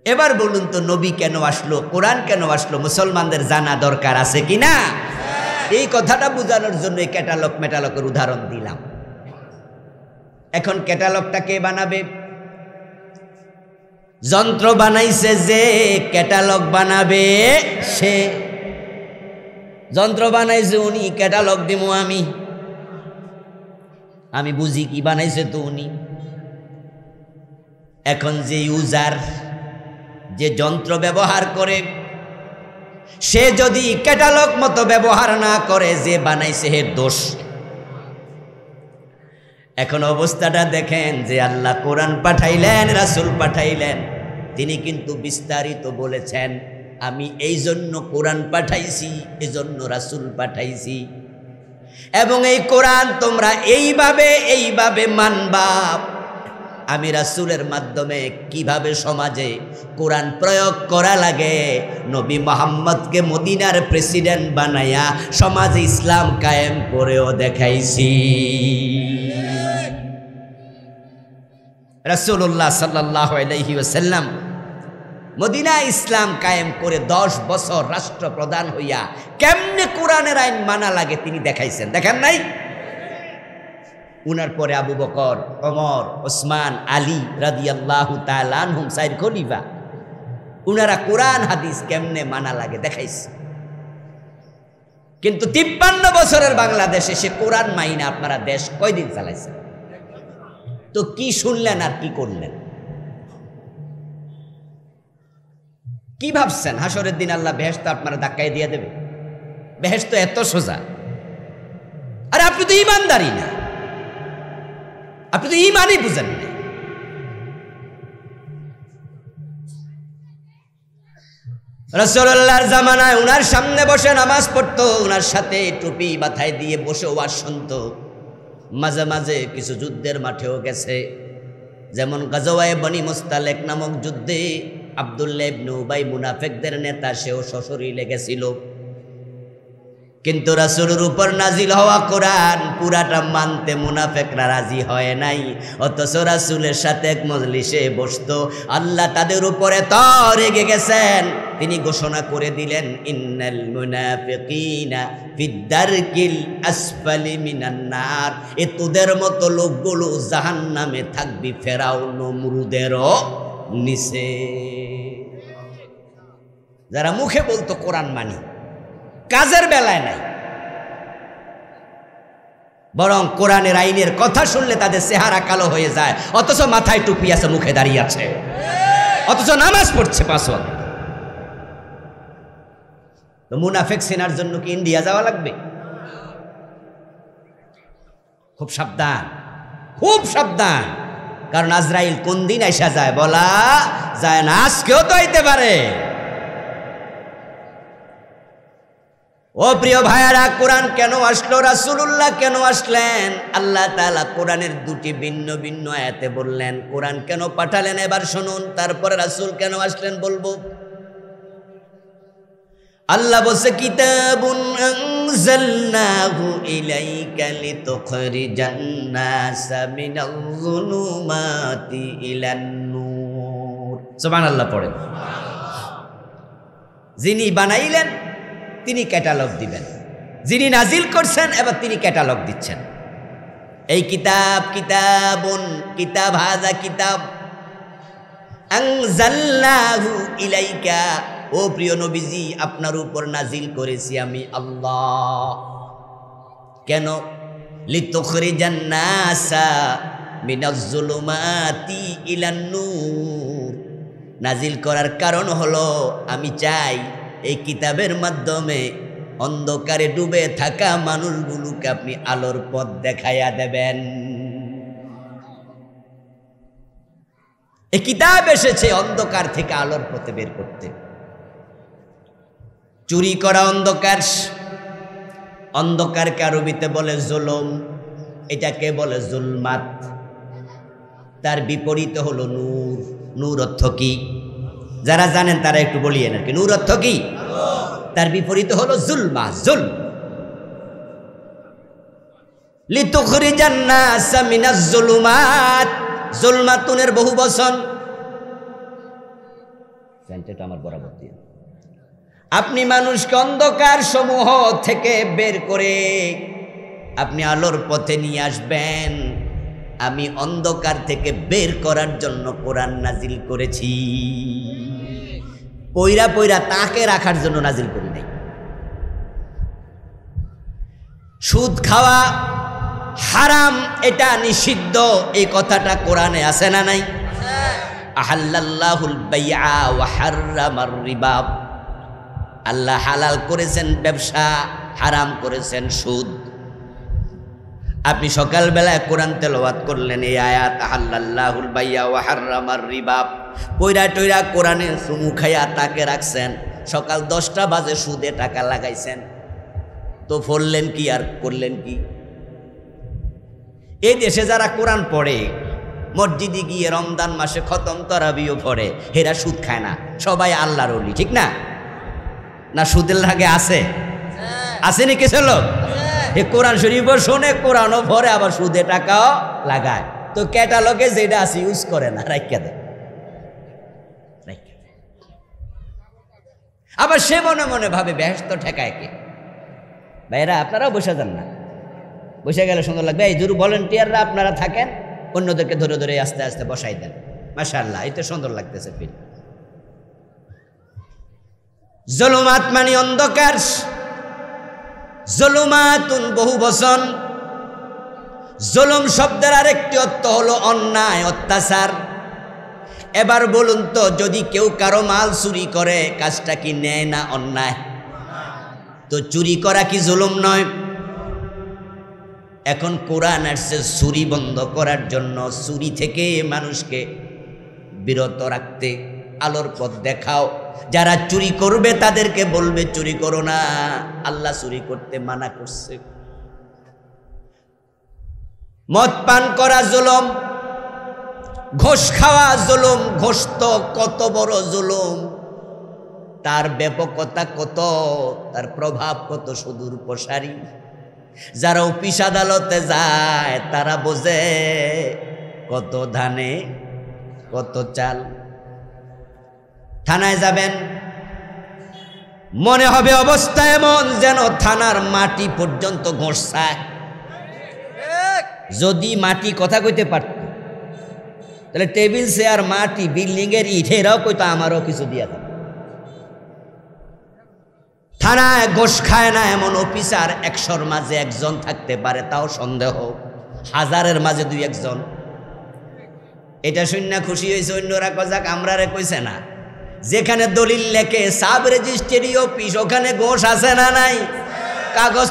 এবার বলুন তো নবী কেন আসলো, কোরআন কেন আসলো, মুসলমানদের জানা দরকার আছে কি না? এই কথাটা বোঝানোর জন্য এই ক্যাটালগ মেটালগের উদাহরণ দিলাম। এখন ক্যাটালগটা কে বানাবে? যন্ত্র বানাইছে যে, ক্যাটালগ বানাবে সে। যন্ত্র বানাইছে উনি, ক্যাটালগ দিব আমি বুঝি কি বানাইছে তো উনি। এখন যে ইউজার, যে যন্ত্র ব্যবহার করে, সে যদি ক্যাটালগ মতো ব্যবহার না করে, যে বানাইছে হে দোষ। এখন অবস্থাটা দেখেন, যে আল্লাহ কোরআন পাঠাইলেন, রাসূল পাঠাইলেন, তিনি কিন্তু বিস্তারিত বলেছেন আমি এই জন্য কোরআন পাঠাইছি, এজন্য রাসূল পাঠাইছি, এবং এই কোরআন তোমরা এইভাবে মানবা। আমি রাসূলের মাধ্যমে কিভাবে সমাজে কোরআন প্রয়োগ করা লাগে, নবী মুহাম্মদকে মদিনার প্রেসিডেন্ট বানায়া সমাজে ইসলাম কায়েম করেও দেখাইছি। রাসূলুল্লাহ সাল্লাল্লাহু আলাইহি ওয়াসাল্লাম মদিনা ইসলাম কায়েম করে 10 বছর রাষ্ট্রপ্রধান হইয়া কেমনে কোরআনের আইন মানা লাগে তিনি দেখাইছেন, দেখেন নাই? উনার পরে আবু বকর, ওমর, ওসমান, আলী রাদিয়াল্লাহু তাআলা আনহুম, 4 খলিফা, উনারা কোরআন হাদিস কেমনে মানা লাগে দেখাইছে। কিন্তু 53 বছরের বাংলাদেশে সে কোরআন মাইনা আপনারা দেশ কয়দিন চালাইছেন? তো কি শুনলেন আর কি করলেন? কি ভাবছেন হাসরের দিন আল্লাহ বেহেশত আপনারা ধাক্কায় দিয়ে দেবে? বেহেশত এত সোজা? আরে আপনি তো ঈমানদারই না, আপনি তো ঈমানই বুঝেন না। রাসূলুল্লাহর জামানায় উনার সামনে বসে নামাজ পড়তো, উনার সাথে টুপি মাথায় দিয়ে বসে ওয়াজ শুনতো। মাঝে মাঝে কিছু যুদ্ধের মাঠেও গেছে, যেমন গাজওয়ায়ে বনি মুস্তালিক নামক যুদ্ধে আব্দুল্লাহ ইবনে উবাই মুনাফিকদের নেতা, সেও সশরীরে গেছিল। কিন্তু রাসূলের উপর নাজিল হওয়া কোরআন পুরাটা মানতে মুনাফিকরা রাজি হয় নাই, অথচ রাসূলের সাথে এক মজলিসে বসতো। আল্লাহ তাদের উপরে তো রেগে গেছেন, তিনি ঘোষণা করে দিলেন ইন্নাল মুনাফিকিনা ফিদ্দারকিল আসফালি মিনান নার, এ তোদের মতো লোকগুলো জাহান্নামে থাকবি ফেরাউন নমরুদেরও নিচে। যারা মুখে বলতো কোরআন মানি, কাজের বেলায় নাই, বরং কোরআনের আইনের কথা শুনলে তাদের চেহারা কালো হয়ে যায়, অথচ মাথায় টুপি আছে, মুখে দাঁড়িয়ে আছে, অথচ নামাজ পড়ছে 5 ওয়াক্ত। তো মুনাফিক চেনার জন্য কি ইন্ডিয়া যাওয়া লাগবে? খুব সাবধান, খুব সাবধান, কারণ আজরাইল কোন দিন আইসা যায় বলা যায় না, আজকেও তো আইতে পারে। ও প্রিয় ভাইয়ারা, কোরআন কেন আসলো, রাসূলুল্লাহ কেন আসলেন? আল্লাহ তাআলা কোরআনের 2টি ভিন্ন ভিন্ন আয়াতে বললেন কোরআন কেন পাঠালেন। এবার শুনুন, তারপরে রাসূল কেন আসলেন বলবো। আল্লাহ বলছে কিতাবুন আনজালনাহু ইলাইকা লিতুখরিজান নাসা মিনাল যুলুমাতি ইলান নূর। সুবহানাল্লাহ পড়েন। যিনি বানাইলেন তিনি ক্যাটালগ দিবেন, যিনি নাজিল করছেন এবার তিনি ক্যাটালগ দিচ্ছেন। এই কিতাব, কিতাবুন, কিতাব, হাযা কিতাব আনজালনাহু ইলাইকা, ও প্রিয় নবীজি আপনার উপর নাজিল করেছি আমি আল্লাহ। কেন? লিতুখরিজান নাসা মিনাজ যুলুমাতি ইলান নূর। নাজিল করার কারণ হলো আমি চাই এই কিতাবের মাধ্যমে অন্ধকারে ডুবে থাকা মানুষগুলোকে আপনি আলোর পথ দেখাইয়া দেবেন। এই কিতাব এসেছে অন্ধকার থেকে আলোর পথে বের করতে। চুরি করা অন্ধকার, অন্ধকারকে আরবিতে বলে জুলুম, এটাকে বলে জুলমাত। তার বিপরীত হলো নূর। নূর অর্থ কি? যারা জানেন তারা একটু বলিয়েন আর কি। নূর অর্থ কি? তার বিপরীত হলো জুলমা, জুল। লিতুখরিজান নাস মিনাজ জুলুমাত, জুলমাতুনের বহু বচন। সেন্টেটা আমার বরাবর দিয়ে। আপনি মানুষকে অন্ধকার সমূহ থেকে বের করে আপনি আলোর পথে নিয়ে আসবেন। আমি অন্ধকার থেকে বের করার জন্য কোরআন নাজিল করেছি। পয়রা পয়রা তাকে রাখার জন্য নাজিল করি নাই। সুদ খাওয়া হারাম, এটা নিষিদ্ধ, এই কথাটা কোরআনে আছে না নাই? আহাল্লাল্লাহুল বাইআ ওয়া হাররামার রিবা। আল্লাহ হালাল করেছেন ব্যবসা, হারাম করেছেন সুদ। আপনি সকালবেলায় কোরআন তেলাওয়াত করলেন এই আয়াত, আহাল্লাল্লাহুল বাইআ ওয়া হাররামার রিবা। পয়রা টয়রা কোরআনে চুমু খাইয়া তাকে রাখছেন। সকাল 10টা বাজে সুদে টাকা লাগাইছেন, তো পড়লেন কি আর করলেন কি? এই দেশে যারা কোরআন পড়ে, মসজিদে গিয়ে রমজান মাসে খতম তারাবিও পড়ে, এরা সুদ খায় না, সবাই আল্লাহর ওলি, ঠিক না? না সুদের লাগে আছে? আসেনি কিছু লোক এই কোরআন শরীফও শোনে, কোরআনও পড়ে, আবার সুদে টাকাও লাগায়। তো ক্যাটালগে যেটা আছে ইউজ করে না, রাইখা দেয়। আবার সে মনে মনে ভাবে বেহেশত ঠেকায় কে? ভাইরা আপনারাও বসে যান না, বসে গেলে সুন্দর লাগবে। এই জরুর ভলেন্টিয়াররা আপনারা থাকেন, অন্যদেরকে ধরে ধরে আস্তে আস্তে বসাই দেন। মাশাআল্লাহ, এই তো সুন্দর লাগতেছে ফিল। জুলুমাত মানে অন্ধকার। জুলুমাতুন বহু বচন। জুলুম শব্দের আরেকটি অর্থ হলো অন্যায়, অত্যাচার। এবার বলুন তো, যদি কেউ কারো মাল চুরি করে, কাজটা কি নেয় না অন্যায়? তো চুরি করা কি জুলুম নয়? এখন কোরআন আসছে চুরি বন্ধ করার জন্য, চুরি থেকে মানুষকে বিরত রাখতে। আলোর পথ দেখাও। যারা চুরি করবে তাদেরকে বলবে চুরি করো না, আল্লাহ চুরি করতে মানা করছে। মদ পান করা জুলুম, ঘোষ খাওয়া জুলুম। ঘোষ তো কত বড় জুলুম, তার ব্যাপকতা কত, তার প্রভাব কত সুদূর প্রসারী। যারা অফিস আদালতে যায় তারা বোঝে কত ধানে কত চাল। থানায় যাবেন, মনে হবে অবস্থা এমন যেন থানার মাটি পর্যন্ত ঘষায়। যদি মাটি কথা কইতে পারত, তাহলে টেবিল চেয়ার মাটি বিল্ডিং এর ইট এরাও কইতো আমারও কিছু দিয়া থাক। থানায় ঘোষ খায় না এমন অফিসার 100-র মাঝে একজন থাকতে পারে, তাও সন্দেহ। 1000-এর মাঝে 2-1 জন। এটা শুনে খুশি হয়েছে, অন্যরা কজাক আমরারে কইছে না। যেখানে দলিল লেখে সাব রেজিস্ট্রি অফিস, ওখানে ঘোষ আছে না নাই? কাগজ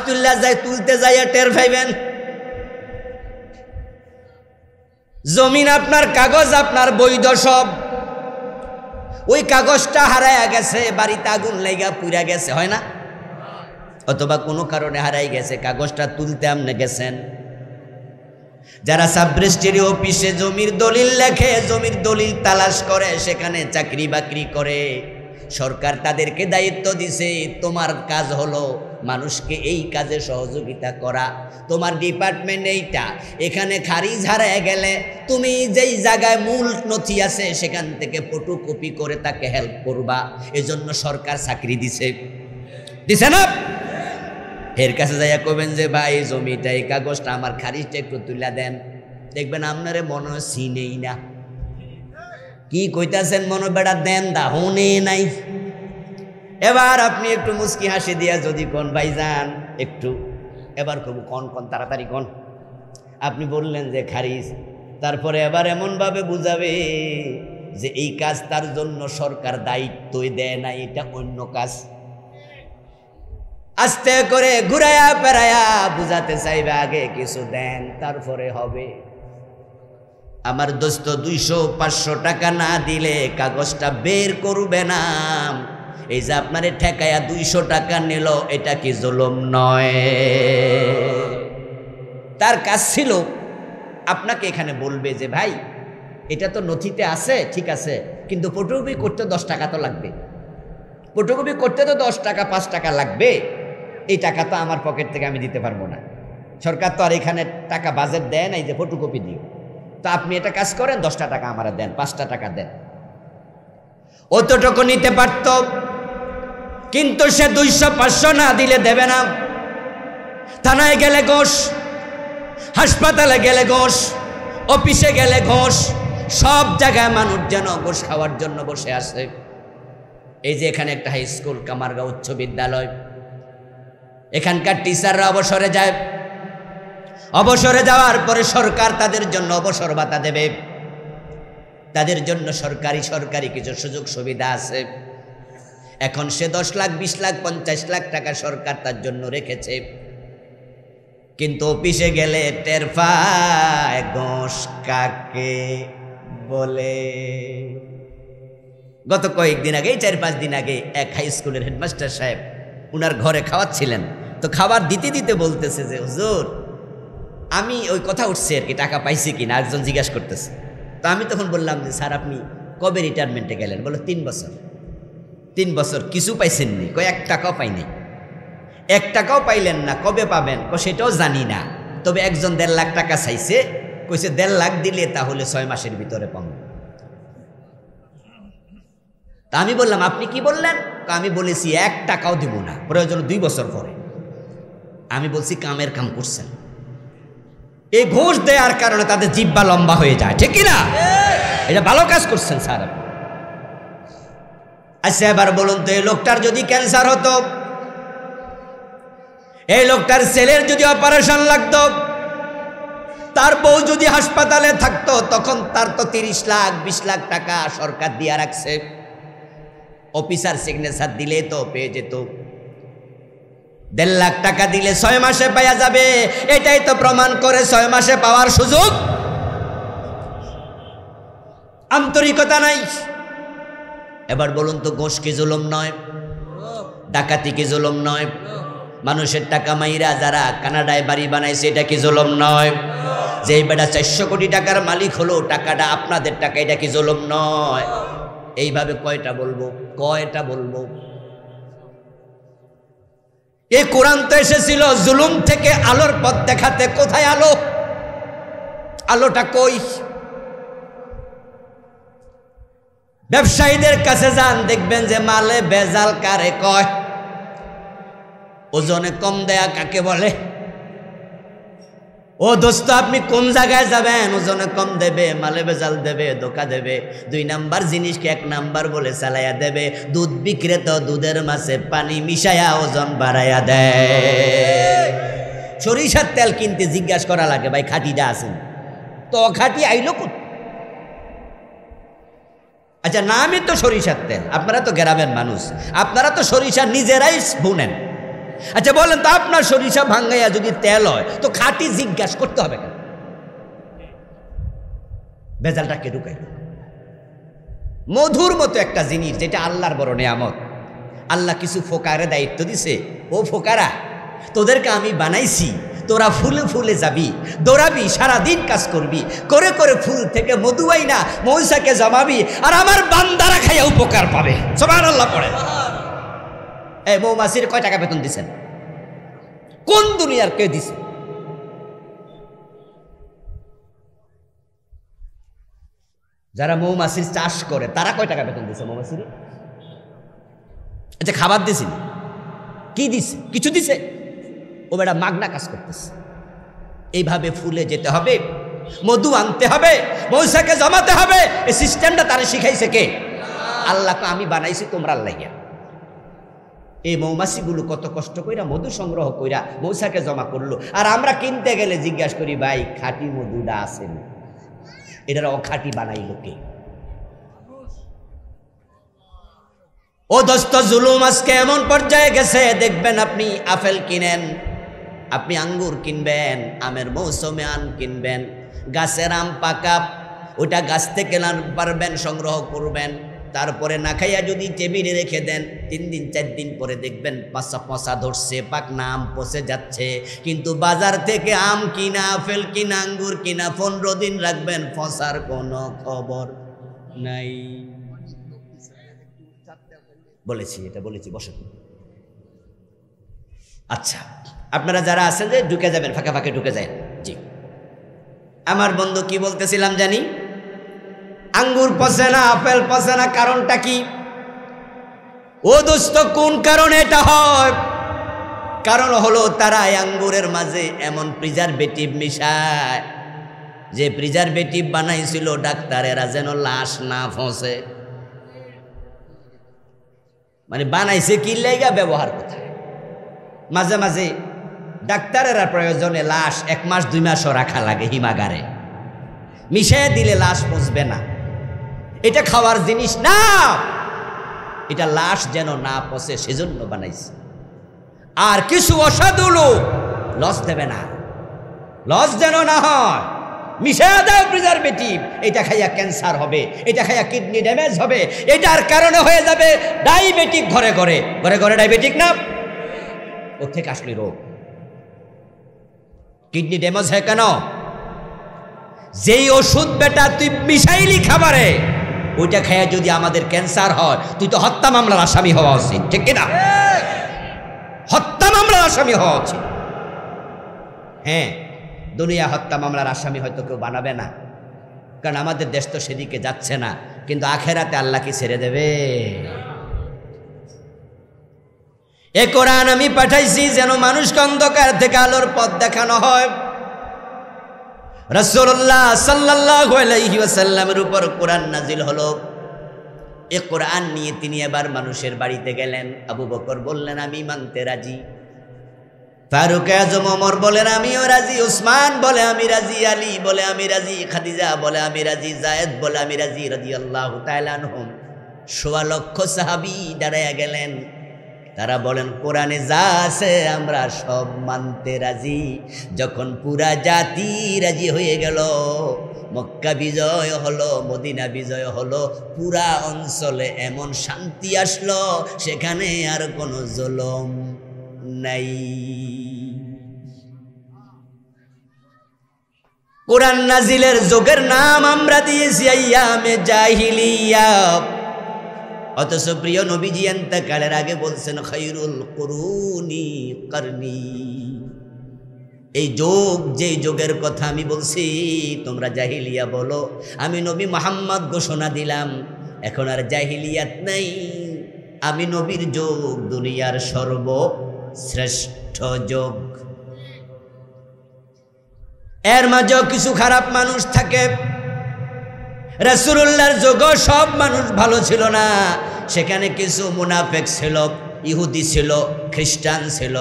তুলতে যাইয়া টের পাইবেন। জমিন আপনার, কাগজ আপনার, বৈধ সব। ওই কাগজটা হারাইয়া গেছে, বাড়িতে আগুন লেগা পুড়া গেছে, হয় না? অথবা কোনো কারণে হারাই গেছে, কাগজটা তুলতে আপনি গেছেন। যারা সাব রেজিস্ট্রি অফিসে জমির দলিল লেখে, জমির দলিল তালাশ করে, সেখানে চাকরি বাকরি করে, সরকার তাদেরকে দায়িত্ব দিছে, তোমার কাজ হলো মানুষকে এই কাজে সহযোগিতা করা। তোমার ডিপার্টমেন্ট এইটা, এখানে খারিজ হারায় গেলে তুমি যেই জায়গায় মূল নথি আছে সেখান থেকে ফটোকপি করে তাকে হেল্প করবা। এজন্য সরকার চাকরি দিছে না? এর কাছে যাইয়া কবেন যে ভাই জমিটা, এই কাগজটা আমার, খারিজটা একটু তুলে দেন। দেখবেন আপনারে মনে হয় চিনেই না। কি কইতাছেন মনে বেড়া দেন দা হুনে নাই। এবার আপনি একটু মুস্কি হাসি দিয়া যদি কোন ভাইজান একটু, এবার কব কন কন তাড়াতাড়ি কন। আপনি বললেন যে খারিজ, তারপরে এবার এমনভাবে বুঝাবে যে এই কাজ তার জন্য সরকার দায়িত্বই দেয় না, এটা অন্য কাজ। আস্তে করে ঘুরায়া পেরায়া বুঝাতে চাইবে আগে কিছু দেন তারপরে হবে। আমার দোস্ত 200-500 টাকা না দিলে কাগজটা বের করবে না। এই যে আপনারে ঠেকায়া 200 টাকা নিল, এটা কি জুলুম নয়? তার কাজ ছিল আপনাকে এখানে বলবে যে ভাই এটা তো নথিতে আছে, ঠিক আছে, কিন্তু ফটোকপি করতে 10 টাকা তো লাগবে, ফটোকপি করতে তো 10 টাকা 5 টাকা লাগবে, এই টাকা তো আমার পকেট থেকে আমি দিতে পারবো না, সরকার তো আর এখানে টাকা বাজেট দেয় নাই যে ফটোকপি দিও, তো আপনি এটা কাজ করেন, 10টা টাকা আমারা দেন, 5টা টাকা দেন। অতটুকু নিতে পারত, কিন্তু সে 200-500 না দিলে দেবে না। থানায় গেলে ঘোষ, হাসপাতালে গেলে ঘোষ, অফিসে গেলে ঘোষ, সব জায়গায় মানুষ যেন ঘোষ খাওয়ার জন্য বসে আছে। এই যে এখানে একটা হাই স্কুল, কামারগাঁও উচ্চ বিদ্যালয়, এখানকার টিচাররা অবসরে যায়, অবসরে যাওয়ার পরে সরকার তাদের জন্য অবসর ভাতা দেবে, তাদের জন্য সরকারি কিছু সুযোগ সুবিধা আছে। এখন সে 10 লাখ 20 লাখ 50 লাখ টাকা সরকার তার জন্য রেখেছে, কিন্তু অফিসে গেলে টের পায় ঘোষ কাকে বলে। গত কয়েকদিন আগে, 4-5 দিন আগে এক হাই স্কুলের হেডমাস্টার সাহেব উনার ঘরে খাওয়াচ্ছিলেন, তো খাবার দিতে দিতে বলতেছে যে হুজুর আমি ওই কথা উঠছে আর কি, টাকা পাইছি কিনা একজন জিজ্ঞাসা করতেছে। তো আমি তখন বললাম যে স্যার আপনি কবে রিটায়ারমেন্টে গেলেন? বলো 3 বছর। 3 বছর কিছু পাইছেননি? কয় 1 টাকাও পাইনি। 1 টাকাও পাইলেন না, কবে পাবেন? সেটাও জানি না, তবে একজন 1.5 লাখ টাকা চাইছে, কইছে 1.5 লাখ দিলে তাহলে 6 মাসের ভিতরে পাবো। তা আমি বললাম আপনি কি বললেন? আমি বলেছি 1 টাকাও দিব না, প্রয়োজন 2 বছর পরে। আমি বলছি কামের কাম করছেন। এই ঘুষ দেওয়ার কারণে তাদের জিহ্বা লম্বা হয়ে যায়, ঠিক কিনা? এটা ভালো কাজ করছেন স্যার। আচ্ছা এবার বলুন তো, এই লোকটার যদি ক্যান্সার হতো, এই লোকটার ছেলের যদি অপারেশন লাগতো, তার বউ যদি হাসপাতালে থাকতো, তখন তার তো 30 লাখ 20 লাখ টাকা সরকার দিয়া রাখছে, অফিসার সিগনেচার দিলে তো পেয়ে যেত। 1.5 লাখ টাকা দিলে 6 মাসে পাওয়া যাবে, এটাই তো প্রমাণ করে 6 মাসে পাওয়ার সুযোগ। আন্তরিকতা নাই। এবার বলুন তো, ঘুষ কি জুলুম নয়? ডাকাতি কি জুলুম নয়? মানুষের টাকা মাইরা যারা কানাডায় বাড়ি বানাইছে, এটা কি জুলুম নয়? যে বেটা 400 কোটি টাকার মালিক হলো, টাকাটা আপনাদের টাকা, এটা কি জুলুম নয়? এইভাবে কয়টা বলবো? এই কোরআন তো এসেছিল জুলুম থেকে আলোর পথ দেখাতে। কোথায় আলো? আলোটা কই? ব্যবসায়ীদের কাছে যান, দেখবেন যে মালে ভেজাল কারে কয়, ওজনে কম দেয়া কাকে বলে। ও দোস্ত আপনি কোন জায়গায় যাবেন? ওজনে কম দেবে, মালে ভেজাল দেবে, ধোকা দেবে, 2 নাম্বার জিনিসকে 1 নাম্বার বলে চালাইয়া দেবে। দুধ বিক্রেতা দুধের মাঝে পানি মিশাইয়া ওজন বাড়াইয়া দেয়। সরিষার তেল কিনতে জিজ্ঞাসা করা লাগে, ভাই খাঁটিটা আছেন? তো খাঁটি আইলো কোন? আচ্ছা নামই তো সরিষার তেল, আপনারা তো গ্রামের মানুষ, আপনারা তো সরিষা নিজেরাই বুনেন। আচ্ছা বলেন তো, আপনার সরিষা ভাঙ্গাইয়া যদি তেল হয়, তো খাঁটি জিজ্ঞাসা করতে হবে কেন? ভেজালটা কে ঢুকাইল? মধুর মতো একটা জিনিস, যেটা আল্লাহর বড় নিয়ামত। আল্লাহ কিছু ফোকারে দায়িত্ব দিছে, ও ফোকারা তোদেরকে আমি বানাইছি, তোরা ফুলে ফুলে যাবি, দৌড়াবি, সারাদিন কাজ করবি, করে করে ফুল থেকে মধু আইনা মৌসাকে জমাবি, আর আমার বান্দারা খাইয়া উপকার পাবে। সুবহানাল্লাহ পড়ে। এই মৌমাছির কয় টাকা বেতন দিছেন? কোন দুনিয়ার কে দিছে? যারা মৌমাছির চাষ করে তারা কয় টাকা বেতন দিছে মৌমাছির? আচ্ছা খাবার দিছি, কি দিছে? কিছু দিছে? ও বেটা মাগনা কাজ করতেছে। এইভাবে ফুলে যেতে হবে, মধু আনতে হবে, মৌসাকে জমাতে হবে। এই সিস্টেমটা তারা শিখাইছে কে? আল্লাহকে আমি বানাইছি তোমরা লাইয়া। এই মৌমাছিগুলো কত কষ্ট কইরা মধু সংগ্রহ কইরা মৌসাকে জমা করলো, আর আমরা কিনতে গেলে জিজ্ঞাসা করি ভাই খাঁটি মধুটা আছেন? এটার অখাঁটি বানাইল কে? ও দোস্ত, জুলুম আজকে এমন পর্যায়ে গেছে, দেখবেন আপনি আপেল কিনেন, আপনি আঙ্গুর কিনবেন, আমের মৌসুমে আম কিনবেন, গাছের আম পাকা, ওটা গাছ থেকে পারবেন সংগ্রহ করবেন, তারপরে না খাইয়া যদি টেবিলে রেখে দেন 3 দিন 4 দিন পরে দেখবেন পচা ধরছে, পাকনা আম পচে যাচ্ছে। কিন্তু বাজার থেকে আম কিনা, আপেল কিনা, আঙ্গুর কিনা 15 দিন রাখবেন, পচার কোনো খবর নাই। বলেছি, এটা বলেছি, বসেন। আচ্ছা, আপনারা যারা আছেন যে ঢুকে যাবেন, ফাঁকে ফাঁকে ঢুকে যায়। জি, আমার বন্ধু কি বলতেছিলাম জানি, আঙ্গুর পচে না, আপেল পচে না, কারণটা কি? ও দোস্ত, কোন কারণে এটা হয়? কারণ হলো তারা আঙ্গুরের মাঝে এমন প্রিজারভেটিভ মিশায়, যে প্রিজারভেটিভ বানাইছিল ডাক্তারেরা যেন লাশ না ফসে। মানে বানাইছে কি লাইগা, ব্যবহার কোথায়? মাঝে মাঝে ডাক্তারেরা প্রয়োজনে লাশ 1 মাস 2 মাসও রাখা লাগে হিমাগারে, মিশিয়ে দিলে লাশ পচবে না। এটা খাওয়ার জিনিস না, এটা লাশ যেন না পচে সেজন্য বানাইছে। আর কিছু অসাধু লোক লস দেবে না, লস যেন না হয়, মিশিয়ে দাও প্রিজারভেটিভ। এটা খাইয়া ক্যান্সার হবে, এটা খাইয়া কিডনি ড্যামেজ হবে, এটার কারণে হয়ে যাবে ডায়াবেটিক। ঘরে ঘরে ঘরে ঘরে ডায়াবেটিক না, ওর থেকে আসলে রোগ। কিডনি ড্যামেজ হয় কেন? যেই ওষুধ বেটা তুই মিশাইলি খাবারে, ওইটা খাইয়া যদি আমাদের ক্যান্সার হয়, তুই তো হত্যা মামলার আসামি হওয়া উচিত, ঠিক কিনা? হত্যা মামলার আসামি হওয়া উচিত। হ্যাঁ, দুনিয়া হত্যা মামলার আসামি হয়তো কেউ বানাবে না, কারণ আমাদের দেশ তো সেদিকে যাচ্ছে না। কিন্তু আখেরাতে আল্লাহ কি ছেড়ে দেবে? এ কোরআন আমি পাঠাইছি যেন মানুষকে অন্ধকার থেকে আলোর পথ দেখানো হয়। রাসূলুল্লাহ সাল্লাল্লাহু আলাইহি ওয়াসাল্লামের উপর কোরআন নাজিল হলো। এ কোরআন নিয়ে তিনি এবার মানুষের বাড়িতে গেলেন। আবু বকর বললেন, আমি মানতে রাজি। ফারুক আজম ওমর বলেন, আমিও রাজি। উসমান বলে, আমি রাজি। আলী বলে, আমি রাজি। খাদিজা বলে, আমি রাজি। জায়েদ বলে, আমি রাজি, রাদিয়াল্লাহু তাআলা আনহুম। ১.৫ লক্ষ সাহাবী দাঁড়ায়া গেলেন। তারা বলেন, কোরআনে যা আছে আমরা সব মানতে রাজি। যখন পুরা জাতি রাজি হয়ে গেল, মক্কা বিজয় হলো, মদিনা বিজয় হলো, পুরা অঞ্চলে এমন শান্তি আসলো, সেখানে আর কোনো জুলুম নাই। কোরআন নাজিলের যুগের নাম আমরা দিয়েছি আইয়ামে জাহিলিয়া। অথচ প্রিয় নবীজি ইন্তেকালের আগে বলছেন, খায়রুল কুরুনি করনি। এই যুগ, যেই যুগের কথা আমি বলছি তোমরা জাহিলিয়া বলো, আমি নবী মুহাম্মদ ঘোষণা দিলাম এখন আর জাহিলিয়াত নাই। আমি নবীর যুগ দুনিয়ার সর্বশ্রেষ্ঠ যুগ। এর মাঝেও কিছু খারাপ মানুষ থাকে। রাসূলুল্লাহর যুগে সব মানুষ ভালো ছিল না, সেখানে কিছু মুনাফিক ছিল, ইহুদি ছিল, খ্রিস্টান ছিল,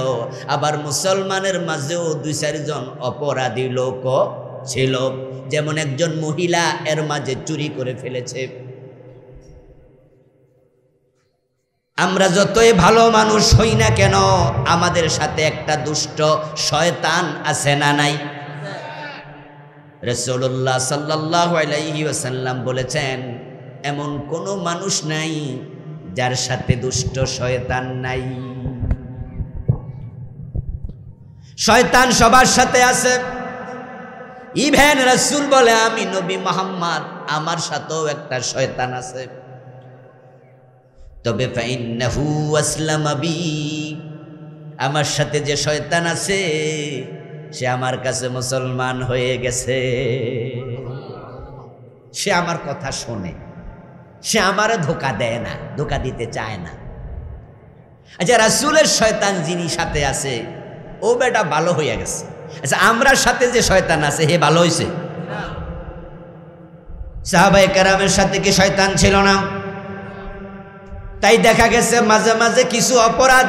আবার মুসলমানের মাঝেও 2-4 জন অপরাধী লোক ছিল। যেমন একজন মহিলা এর মাঝে চুরি করে ফেলেছে। আমরা যতই ভালো মানুষ হই না কেন, আমাদের সাথে একটা দুষ্ট শয়তান আছে না নাই? রাসূলুল্লাহ সাল্লাল্লাহু আলাইহি ওয়াসাল্লাম বলেছেন, এমন কোনো মানুষ নাই যার সাথে দুষ্ট শয়তান নাই। শয়তান সবার সাথে আছে। ইভেন রাসূল বলে, আমি নবী মুহাম্মদ, আমার সাথেও একটা শয়তান আছে। তবে ফাইন্নাহু আসলামা বি, আমার সাথে যে শয়তান আছে সে আমার কাছে মুসলমান হয়ে গেছে। সে আমার কথা শোনে, সে আমারে ধোকা দেয় না, ধোকা দিতে চায় না। আচ্ছা, রাসূলের শয়তান যিনি সাথে আছে ও বেটা ভালো হয়ে গেছে। আচ্ছা, আমরা সাথে যে শয়তান আছে হে ভালো হয়েছে? সাহাবায়ে কেরামের সাথে কি শয়তান ছিল না? তাই দেখা গেছে মাঝে মাঝে কিছু অপরাধ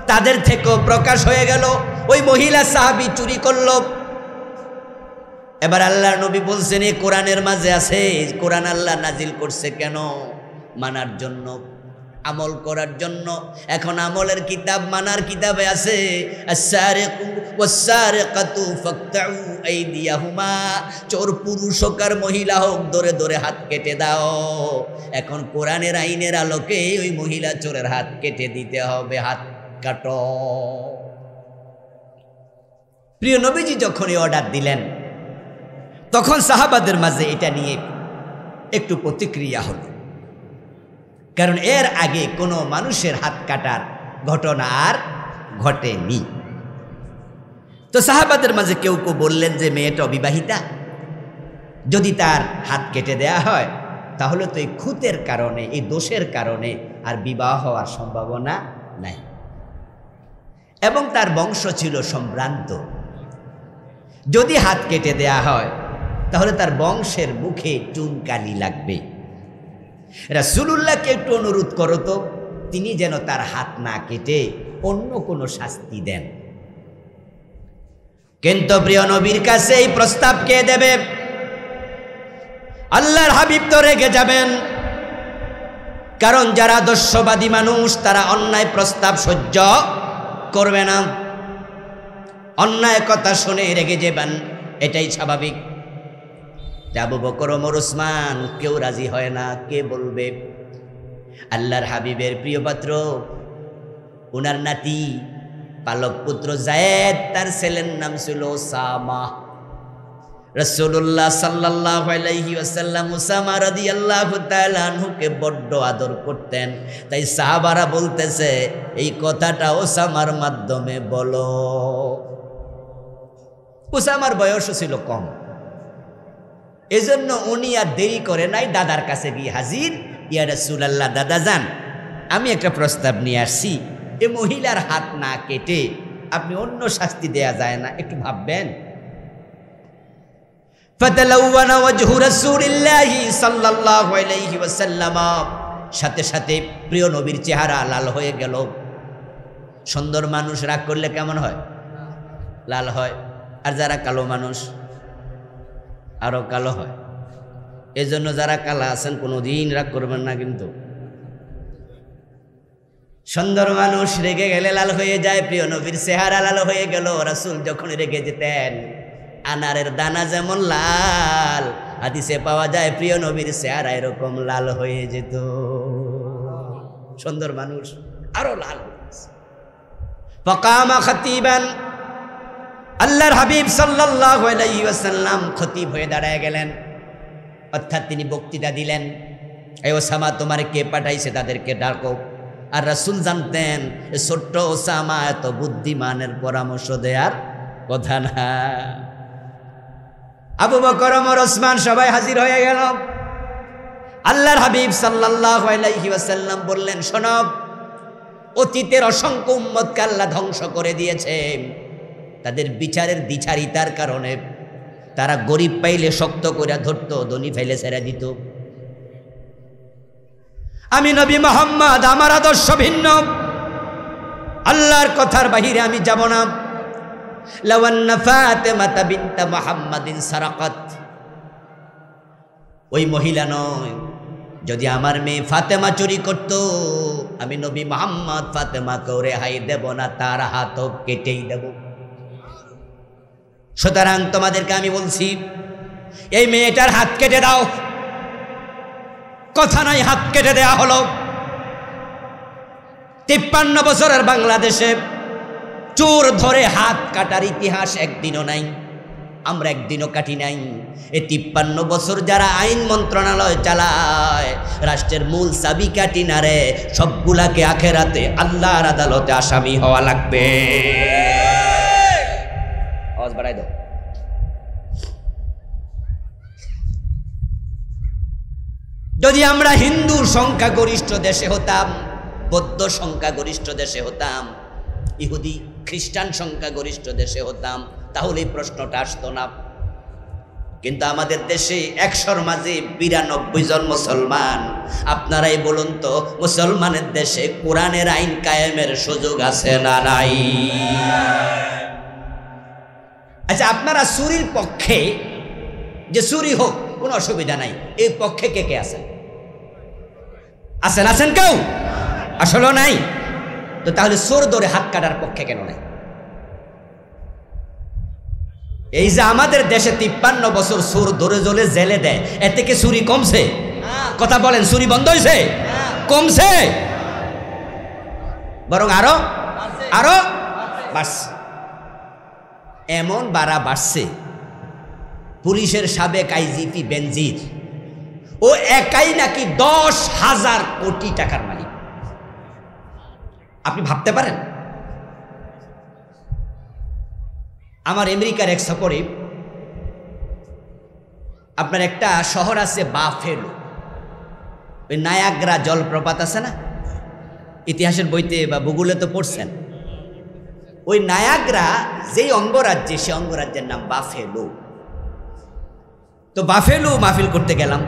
তাদের থেকেও প্রকাশ হয়ে গেল। ওই মহিলা সাহাবী চুরি করলো, এবার আল্লাহর নবী বলছেন, এই কোরআনের মাঝে আছে। কোরআন আল্লাহ নাজিল করছে কেন? মানার জন্য। আমল করার জন্য। এখন আমলের কিতাব মানার কিতাবে আছে আস-সারিকু ওয়াস-সারিকাতু ফাকতাউ আইদিয়াহুমা, চোর পুরুষ হোক আর মহিলা হোক ধরে ধরে হাত কেটে দাও। এখন কোরআনের আইনের আলোকে ওই মহিলা চোরের হাত কেটে দিতে হবে, হাত কাটো। প্রিয় নবীজি যখন এই অর্ডার দিলেন তখন সাহাবাদের মাঝে এটা নিয়ে একটু প্রতিক্রিয়া হলো, কারণ এর আগে কোনো মানুষের হাত কাটার ঘটনা আর ঘটেনি। তো সাহাবাদের মাঝে কেউ কেউ বললেন যে মেয়েটা অবিবাহিতা, যদি তার হাত কেটে দেয়া হয় তাহলে তো এই খুঁতের কারণে, এই দোষের কারণে আর বিবাহ হওয়ার সম্ভাবনা নাই, এবং তার বংশ ছিল সম্ভ্রান্ত। যদি হাত কেটে দেয়া হয় তাহলে তার বংশের মুখে চুনকালি লাগবে। রাসূলুল্লাহকে একটু অনুরোধ করো তো, তিনি যেন তার হাত না কেটে অন্য কোনো শাস্তি দেন। কিন্তু প্রিয় নবীর কাছে এই প্রস্তাব কে দেবে? আল্লাহর হাবিব তো রেগে যাবেন, কারণ যারা আদর্শবাদী মানুষ তারা অন্যায় প্রস্তাব সহ্য করবে না, অন্যায় কথা শুনে রেগে যাবেন, এটাই স্বাভাবিক। আবু বকর, ওমর, ওসমান কেউ রাজি হয় না। কে বলবে? আল্লাহর হাবিবের প্রিয় পাত্র, উনার নাতি পালক পুত্র যায়েদ, তার ছেলের নাম ছিল ওসামা। রাসূলুল্লাহ সাল্লাল্লাহু আলাইহি ওয়াসাল্লাম ওসামা রাদিয়াল্লাহু তাআলা আনহুকে বড্ড আদর করতেন। তাই সাহাবারা বলতেছে এই কথাটা ওসামার মাধ্যমে বলো। ওসামার বয়সও ছিল কম, এজন্য উনি আর দেরি করে নাই, দাদার কাছে গিয়ে হাজির। ইয়া রাসূলুল্লাহ, দাদা যান, আমি একটা প্রস্তাব নিয়ে আসছি, এ মহিলার হাত না কেটে আপনি অন্য শাস্তি দেয়া যায় না, একটু ভাববেন। ফাতালাওয়ানা ওয়াজহু রাসূলিল্লাহি সাল্লাল্লাহু আলাইহি ওয়াসাল্লাম, সাথে সাথে প্রিয় নবীর চেহারা লাল হয়ে গেল। সুন্দর মানুষ রাগ করলে কেমন হয়? লাল হয়। আর যারা কালো মানুষ আরো কালো হয়। এজন্য যারা কালা আছেন কোনোদিন রাগ করবেন না, কিন্তু সুন্দর মানুষ রেগে গেলে লাল হয়ে যায়। প্রিয় নবীর চেহারা লাল হয়ে গেল। রাসূল যখন রেগে যেতেন আনারের দানা যেমন লাল, হাদিসে পাওয়া যায় প্রিয় নবীর চেহারা এরকম লাল হয়ে যেত। সুন্দর মানুষ আরো লাল। ফাকামা খতিবান, আল্লাহর হাবিব সাল্লাল্লাহু আলাইহি ওয়াসাল্লাম খতিব হয়ে দাঁড়ায় গেলেন, অর্থাৎ তিনি বক্তৃতা দিলেন। এই ওসামা, তোমারে কে পাঠাইছে তাদেরকে ডাকো। আর রাসূল জানতেন ছোট্ট ওসামা এত বুদ্ধিমানের পরামর্শ দেয়ার কথা না। আবু বকর, ওমর, ওসমান সবাই হাজির হয়ে গেল। আল্লাহর হাবিব সাল্লাল্লাহু আলাইহি ওয়াসাল্লাম বললেন, শোনো, অতীতের অসংখ্য উম্মতকে আল্লাহ ধ্বংস করে দিয়েছে। তাদের বিচারের দ্বিচারিতার কারণে তারা গরিব পাইলে শক্ত করে ধরতো, ধনী ফাইলে ছেড়ে দিত। আমি নবী মুহাম্মদ, আমার আদর্শ ভিন্ন, আল্লাহর কথার বাহিরে আমি যাব না। লাউ আন্না ফাতিমাতা বিনতা মুহাম্মাদিন সারাকাত, ওই মহিলা নয়, যদি আমার মেয়ে ফাতেমা চুরি করত, আমি নবী মুহাম্মদ ফাতেমাকে রেহাই দেব না, তার হাতও কেটেই দেব। সুতরাং তোমাদেরকে আমি বলছি, এই মেয়েটার হাত কেটে দাও। কথা নাই, হাত কেটে দেয়া হলো। 53 বছরের বাংলাদেশে চোর ধরে হাত কাটার ইতিহাস একদিনও নাই, আমরা একদিনও কাটি নাই। এই 53 বছর যারা আইন মন্ত্রণালয় চালায়, রাষ্ট্রের মূল চাবি কাটি না রে, সবগুলাকে আখেরাতে আল্লাহর আদালতে আসামি হওয়া লাগবে। আওয়াজ বাড়াই দাও। যদি আমরা হিন্দু সংখ্যাগরিষ্ঠ দেশে হতাম, বৌদ্ধ সংখ্যাগরিষ্ঠ দেশে হতাম, ইহুদি খ্রিস্টান সংখ্যাগরিষ্ঠ দেশে হতাম, তাহলে এই প্রশ্নটা আসতো না। কিন্তু আমাদের দেশে 100-র মাঝে 92 জন মুসলমান। আপনারাই বলুন তো, মুসলমানের দেশে কোরআনের আইন কায়েমের সুযোগ আছে না নাই? আচ্ছা, আপনারা চুরির পক্ষে, যে চুরি হোক কোনো অসুবিধা নাই, এই পক্ষে কে কে আছেন? আছেন কেউ? আসলেও নাই। তো তাহলে চোর ধরে হাত কাটার পক্ষে কেন নাই? এই যে আমাদের দেশে 53 বছর চোর ধরে জলে জেলে দেয়, এর থেকে চুরি কমছে? কথা বলেন, চুরি বন্ধ হয়েছে? কমছে? বরং আরো আরো বাড়ছে। এমন বাড়ছে, পুলিশের সাবেক আইজিপি বেনজির ও একাই নাকি 10,000 কোটি টাকার মালিক। আপনি ভাবতে পারেন? আমার আমেরিকার এক সফরে আপনার একটা শহর আছে বাফেলো, ওই নায়াগ্রা জলপ্রপাত আছে না, ইতিহাসের বইতে বা ভূগোলে তো পড়ছেন। ওই নায়াগ্রা যেই অঙ্গরাজ্যে, সে অঙ্গরাজ্যের নাম বাফেলো। তো বাফেলো মাহফিল করতে গেলাম।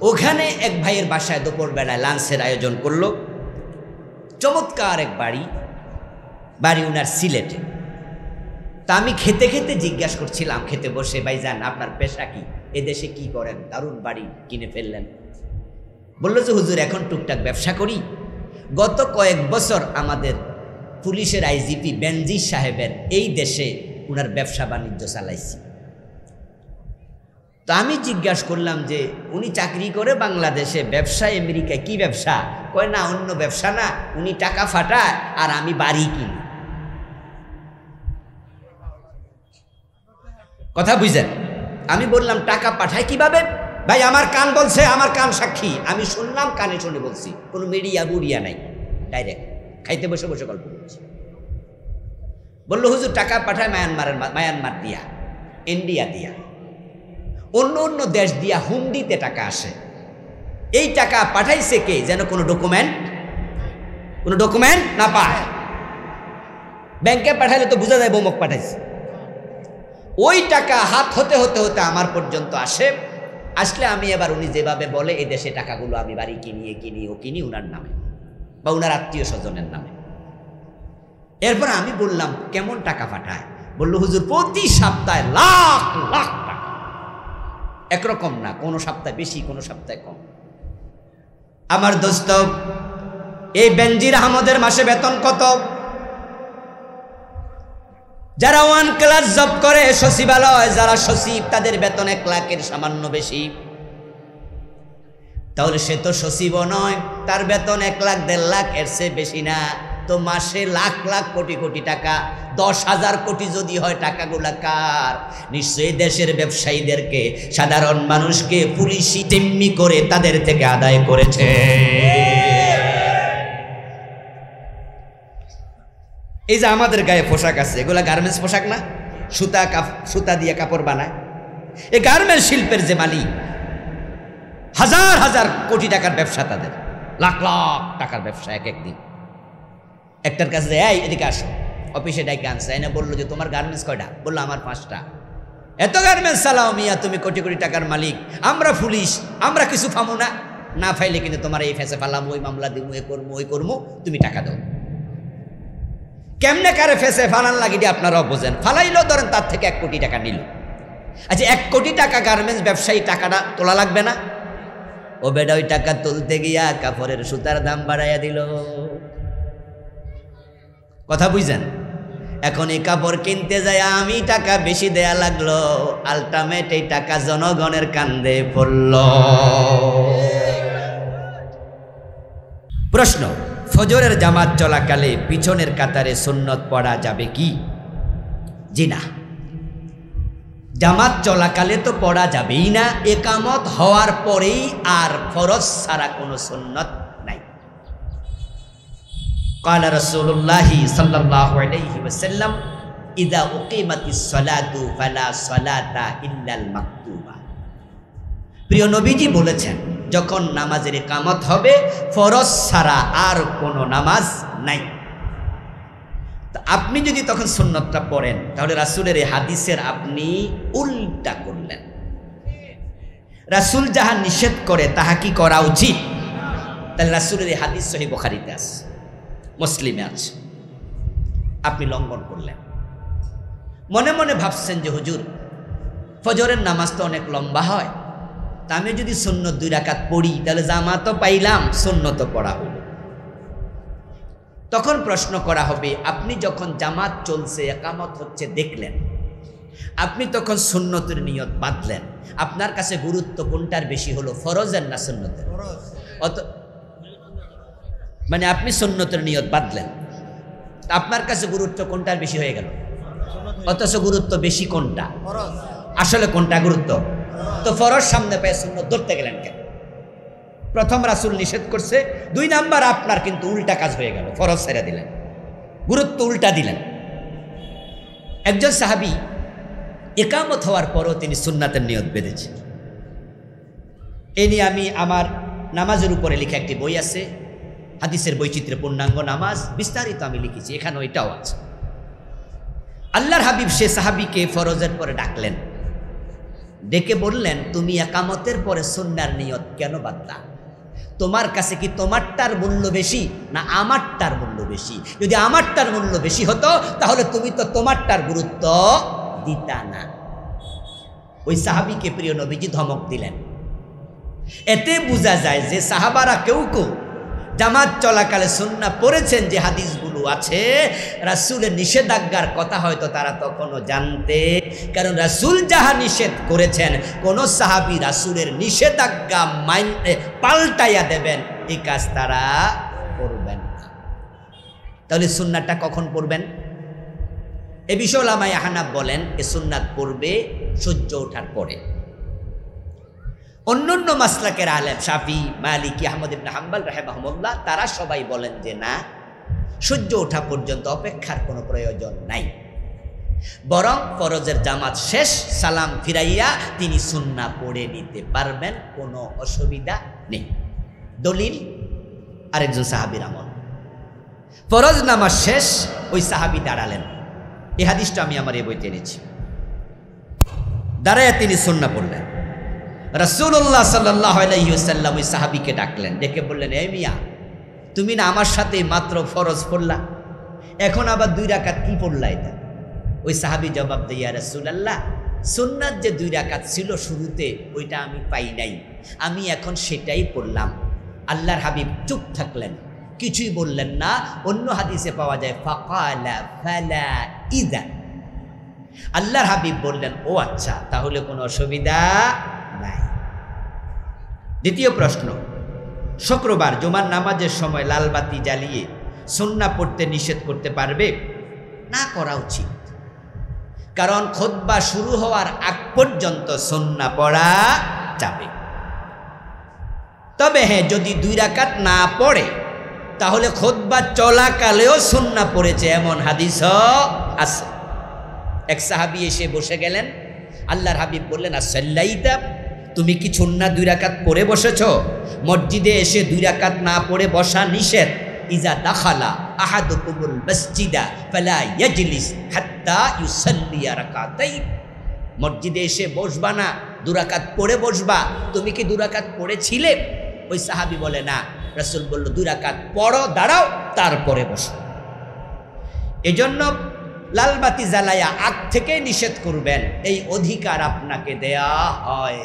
ওখানে এক ভাইয়ের বাসায় দুপুরবেলায় লাঞ্চের আয়োজন করলো। চমৎকার এক বাড়ি উনার সিলেটে। তা আমি খেতে খেতে জিজ্ঞাসা করছিলাম, খেতে বসে, ভাইজান আপনার পেশা কি, এদেশে কি করেন, দারুণ বাড়ি কিনে ফেললেন। বললো যে হুজুর এখন টুকটাক ব্যবসা করি। গত কয়েক বছর আমাদের পুলিশের আইজিপি বেনজির সাহেবের এই দেশে উনার ব্যবসা বাণিজ্য চালাইছি। তো আমি জিজ্ঞাসা করলাম যে উনি চাকরি করে বাংলাদেশে, ব্যবসা আমেরিকায়, কি ব্যবসা? কয় না অন্য ব্যবসা না, উনি টাকা ফাটায় আর আমি বাড়ি কিনি। কথা বুঝলেন? আমি বললাম টাকা পাঠায় কিভাবে? ভাই আমার কান বলছে, আমার কান সাক্ষী, আমি শুনলাম, কানে শুনে বলছি, কোনো মিডিয়া বুড়িয়া নাই, ডাইরেক্ট খাইতে বসে বসে গল্প করছি। বললো হুজুর টাকা পাঠায় মায়ানমার দিয়া, ইন্ডিয়া দিয়া, অন্য অন্য দেশ দিয়া হুন্ডিতে টাকা আসে। এই টাকা পাঠাইছে কে? যেন কোনো ডকুমেন্ট না পায়। ব্যাংকে পাঠাইলে তো বোঝা যায় বোমক পাঠাইছে। ওই টাকা হাত হতে হতে হতে আমার পর্যন্ত আসলে আমি এবার উনি যেভাবে বলে এই দেশে টাকাগুলো আমি বাড়ি কিনি উনার নামে বা উনার আত্মীয় স্বজনের নামে। এরপর আমি বললাম কেমন টাকা পাঠায়? বললো হুজুর প্রতি সপ্তাহে লাখ লাখ টাকা। একরকম না, কোনো সপ্তাহে বেশি, কোনো সপ্তাহে কম। আমার দোস্ত, এই বেনজির আহমদের মাসে বেতন কত? যারা 1 ক্লাস জব করে সচিবালয়, যারা সচিব, তাদের বেতন 1 লাখের সামান্য বেশি। তাহলে সে তো সচিবও নয়, তার বেতন 1 লাখ 1.5 লাখ, এর চেয়ে বেশি না। তো মাসে লাখ লাখ কোটি কোটি টাকা, 10,000 কোটি যদি হয়, টাকাগুলা কার? নিশ্চয়ই দেশের ব্যবসায়ীদেরকে, সাধারণ মানুষকে পুলিশি তেমনি করে তাদের থেকে আদায় করেছে। এই যে আমাদের গায়ে পোশাক আছে, এগুলা গার্মেন্টস পোশাক না? সুতা দিয়ে কাপড় বানায়। এই গার্মেন্টস শিল্পের যে মালিক, হাজার হাজার কোটি টাকার ব্যবসা, তাদের লাখ লাখ টাকার ব্যবসা এক একদিন। একটার কাছে এই এদিকে আসো, অফিসে ডাইকে আনছে, এনে বললো যে তোমার গার্মেন্টস কয়টা? বললো আমার 5টা। এত গার্মেন্টস চালাও মিয়া, তুমি কোটি কোটি টাকার মালিক, আমরা পুলিশ, আমরা কিছু ফামো না ফাইলে কিন্তু তোমার এই ফেসে ফালাম, ওই মামলা দিব, ওই করবো, তুমি টাকা দাও। কেমনে কারে ফেসে ফালান লাগিয়ে আপনারাও বোঝেন। ফালাইলো ধরেন তার থেকে 1 কোটি টাকা নিল। আচ্ছা 1 কোটি টাকা গার্মেন্টস ব্যবসায়ী টাকাটা তোলা লাগবে না? ও বেটা ওই টাকা তুলতে গিয়া কাপড়ের সুতার দাম বাড়াইয়া দিল। কথা বুঝছেন? এখন এই কাপড় কিনতে যায় আমি টাকা বেশি দেয়া লাগলো, আলটিমেট এই টাকা জনগণের কান্দে পড়ল। প্রশ্ন, ফজরের জামাত চলাকালে পিছনের কাতারে সুন্নত পড়া যাবে কি? জি না, জামাত চলাকালে তো পড়া যাবেই না। একামত হওয়ার পরেই আর ফরজ ছাড়া কোনো সুন্নত নাই। ক্বালা রাসূলুল্লাহি সাল্লাল্লাহু আলাইহি ওয়াসাল্লাম, ইযা উকিমাতিস সালাতু ফালা সালাতা ইল্লাল মাকতুবা। প্রিয় নবীজি বলেছেন, যখন নামাজের ইকামত হবে ফরজ ছাড়া আর কোনো নামাজ নাই। তো আপনি যদি তখন সুন্নতটা পড়েন, তাহলে রাসূলের এই হাদিসের আপনি উল্টা করলেন। রাসূল যাহা নিষেধ করে তাহা কি করা উচিত? তাহলে রাসূলের এই হাদিস সহিহ বুখারীতে আছে, মুসলিমে আছে, আপনি লঙ্ঘন করলেন। মনে মনে ভাবছেন যে হুজুর ফজরের নামাজ তো অনেক লম্বা হয়, তা আমি যদি সুন্নত 2 রাকাত পড়ি তাহলে জামাতও পাইলাম, সুন্নতও পড়া হলো। তখন প্রশ্ন করা হবে, আপনি যখন জামাত চলছে, একামত হচ্ছে দেখলেন, আপনি তখন সুন্নতের নিয়ত বাঁধলেন, আপনার কাছে গুরুত্ব কোনটার বেশি হলো, ফরজের না সুন্নতের? মানে আপনি সুন্নতের নিয়ত বাঁধলেন, আপনার কাছে গুরুত্ব কোনটার বেশি হয়ে গেল? অথচ গুরুত্ব বেশি কোনটা? আসলে কোনটা গুরুত্ব? তো ফরজ সামনে পেয়ে সুন্নত ধরতে গেলেন কেন? প্রথম রাসূল নিষেধ করছে, 2 নাম্বার আপনার কিন্তু উল্টা কাজ হয়ে গেল, ফরজ ছেড়ে দিলেন, গুরুত্ব উল্টা দিলেন। একজন সাহাবী ইকামত হওয়ার পরও তিনি সুন্নাতের নিয়ত বেঁধেছেন। এই নিয়ে আমি আমার নামাজের উপরে লেখা একটি বই আছে, হাদিসের বৈচিত্র্যে পূর্ণাঙ্গ নামাজ, বিস্তারিত আমি লিখেছি, এখানে ওইটাও আছে। আল্লাহর হাবিব সে সাহাবীকে ফরজের পরে ডাকলেন, ডেকে বললেন, তুমি একামতের পরে সুন্নার নিয়ত কেন বাঁধলা? তোমার কাছে কি তোমারটার মূল্য বেশি না আমারটার মূল্য বেশি? যদি আমারটার মূল্য বেশি হতো তাহলে তুমি তো তোমারটার গুরুত্ব দিতা না। ওই সাহাবীকে প্রিয় নবীজি ধমক দিলেন। এতে বোঝা যায় যে সাহাবারা কেউ কেউ জামাত চলাকালে সুন্নাহ পড়েছেন, যে হাদিসগুলো আছে রাসূলের নিষেধাজ্ঞার কথা হয়তো তারা তখনও জানতে, কারণ রাসূল যাহা নিষেধ করেছেন কোন সাহাবী রাসূলের নিষেধাজ্ঞা পাল্টাইয়া দেবেন এই কাজ তারা করবেন না। তাহলে সুন্নাহটা কখন পড়বেন? এ বিষয়ে উলামায়ে হানাফ বলেন এ সুন্নাত পড়বে সূর্য ওঠার পরে। অন্যান্য মাসলাকের আলেম শাফি, মালিকি, আহমদ ইবনে হাম্বল রাহিমাহুল্লাহ তারা সবাই বলেন যে না, সূর্য ওঠা পর্যন্ত অপেক্ষার কোনো প্রয়োজন নাই, বরং ফরজের জামাত শেষ সালাম ফিরাইয়া তিনি সুন্নাহ পড়ে নিতে পারবেন, কোনো অসুবিধা নেই। দলিল আরেকজন সাহাবীর আমল। ফরজ নামাজ শেষ, ওই সাহাবী দাঁড়ালেন, এই হাদিসটা আমি আমার এই বইতে এনেছি। দাঁড়াইয়া তিনি সুন্নাহ পড়লেন। রাসূলুল্লাহ সাল্লাল্লাহু আলাইহি ওয়াসাল্লাম ওই সাহাবীকে ডাকলেন, ডেকে বললেন, এই মিয়া, তুমি না আমার সাথে মাত্র ফরজ পড়লা, এখন আবার 2 রাকাত কি পড়লা এটা? ওই সাহাবী জবাব দেয়, ইয়া রাসূলুল্লাহ, সুন্নাত যে 2 রাকাত ছিল শুরুতে ওইটা আমি পাই নাই, আমি এখন সেটাই পড়লাম। আল্লাহর হাবিব চুপ থাকলেন, কিছুই বললেন না। অন্য হাদিসে পাওয়া যায় ফাকালা ফালা ইযা, আল্লাহর হাবিব বললেন, ও আচ্ছা, তাহলে কোনো অসুবিধা নাই। দ্বিতীয় প্রশ্ন, শুক্রবার জুমার নামাজের সময় লাল বাতি জ্বালিয়ে সুন্নাহ পড়তে নিষেধ করতে পারবে? না, করা উচিত, কারণ খুতবা শুরু হওয়ার আগ পর্যন্ত সুন্নাহ পড়া যাবে। তবে হ্যাঁ, যদি 2 রাকাত না পড়ে তাহলে খুতবা চলাকালেও সুন্নাহ পড়েছে এমন হাদিসও আছে। এক সাহাবী এসে বসে গেলেন, আল্লাহর হাবিব বললেন, আসসাল্লাইতা, তুমি কি সুন্নাহ 2 রাকাত পড়ে বসেছো? মসজিদে এসে 2 রাকাত না পড়ে বসা নিষেধ। ইজা দাখালা আহাদুকুমুল মসজিদা ফালা ইয়াজলিস হাত্তা ইউসাল্লি রাকাতাইন, মসজিদে এসে বসবা না, 2 রাকাত পড়ে বসবা। তুমি কি 2 রাকাত পড়েছিলে? ওই সাহাবী বলে, না। রাসূল বলল, 2 রাকাত পড়ো, দাঁড়াও, তারপরে বসো। এজন্য লালবাতি জ্বালায়া আগ থেকে নিষেধ করবেন, এই অধিকার আপনাকে দেয়া হয়।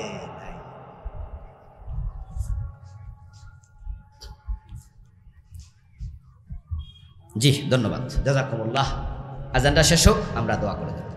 জি, ধন্যবাদ, জাযাকুমুল্লাহ। আজানটা শেষ হোক, আমরা দোয়া করে দেব।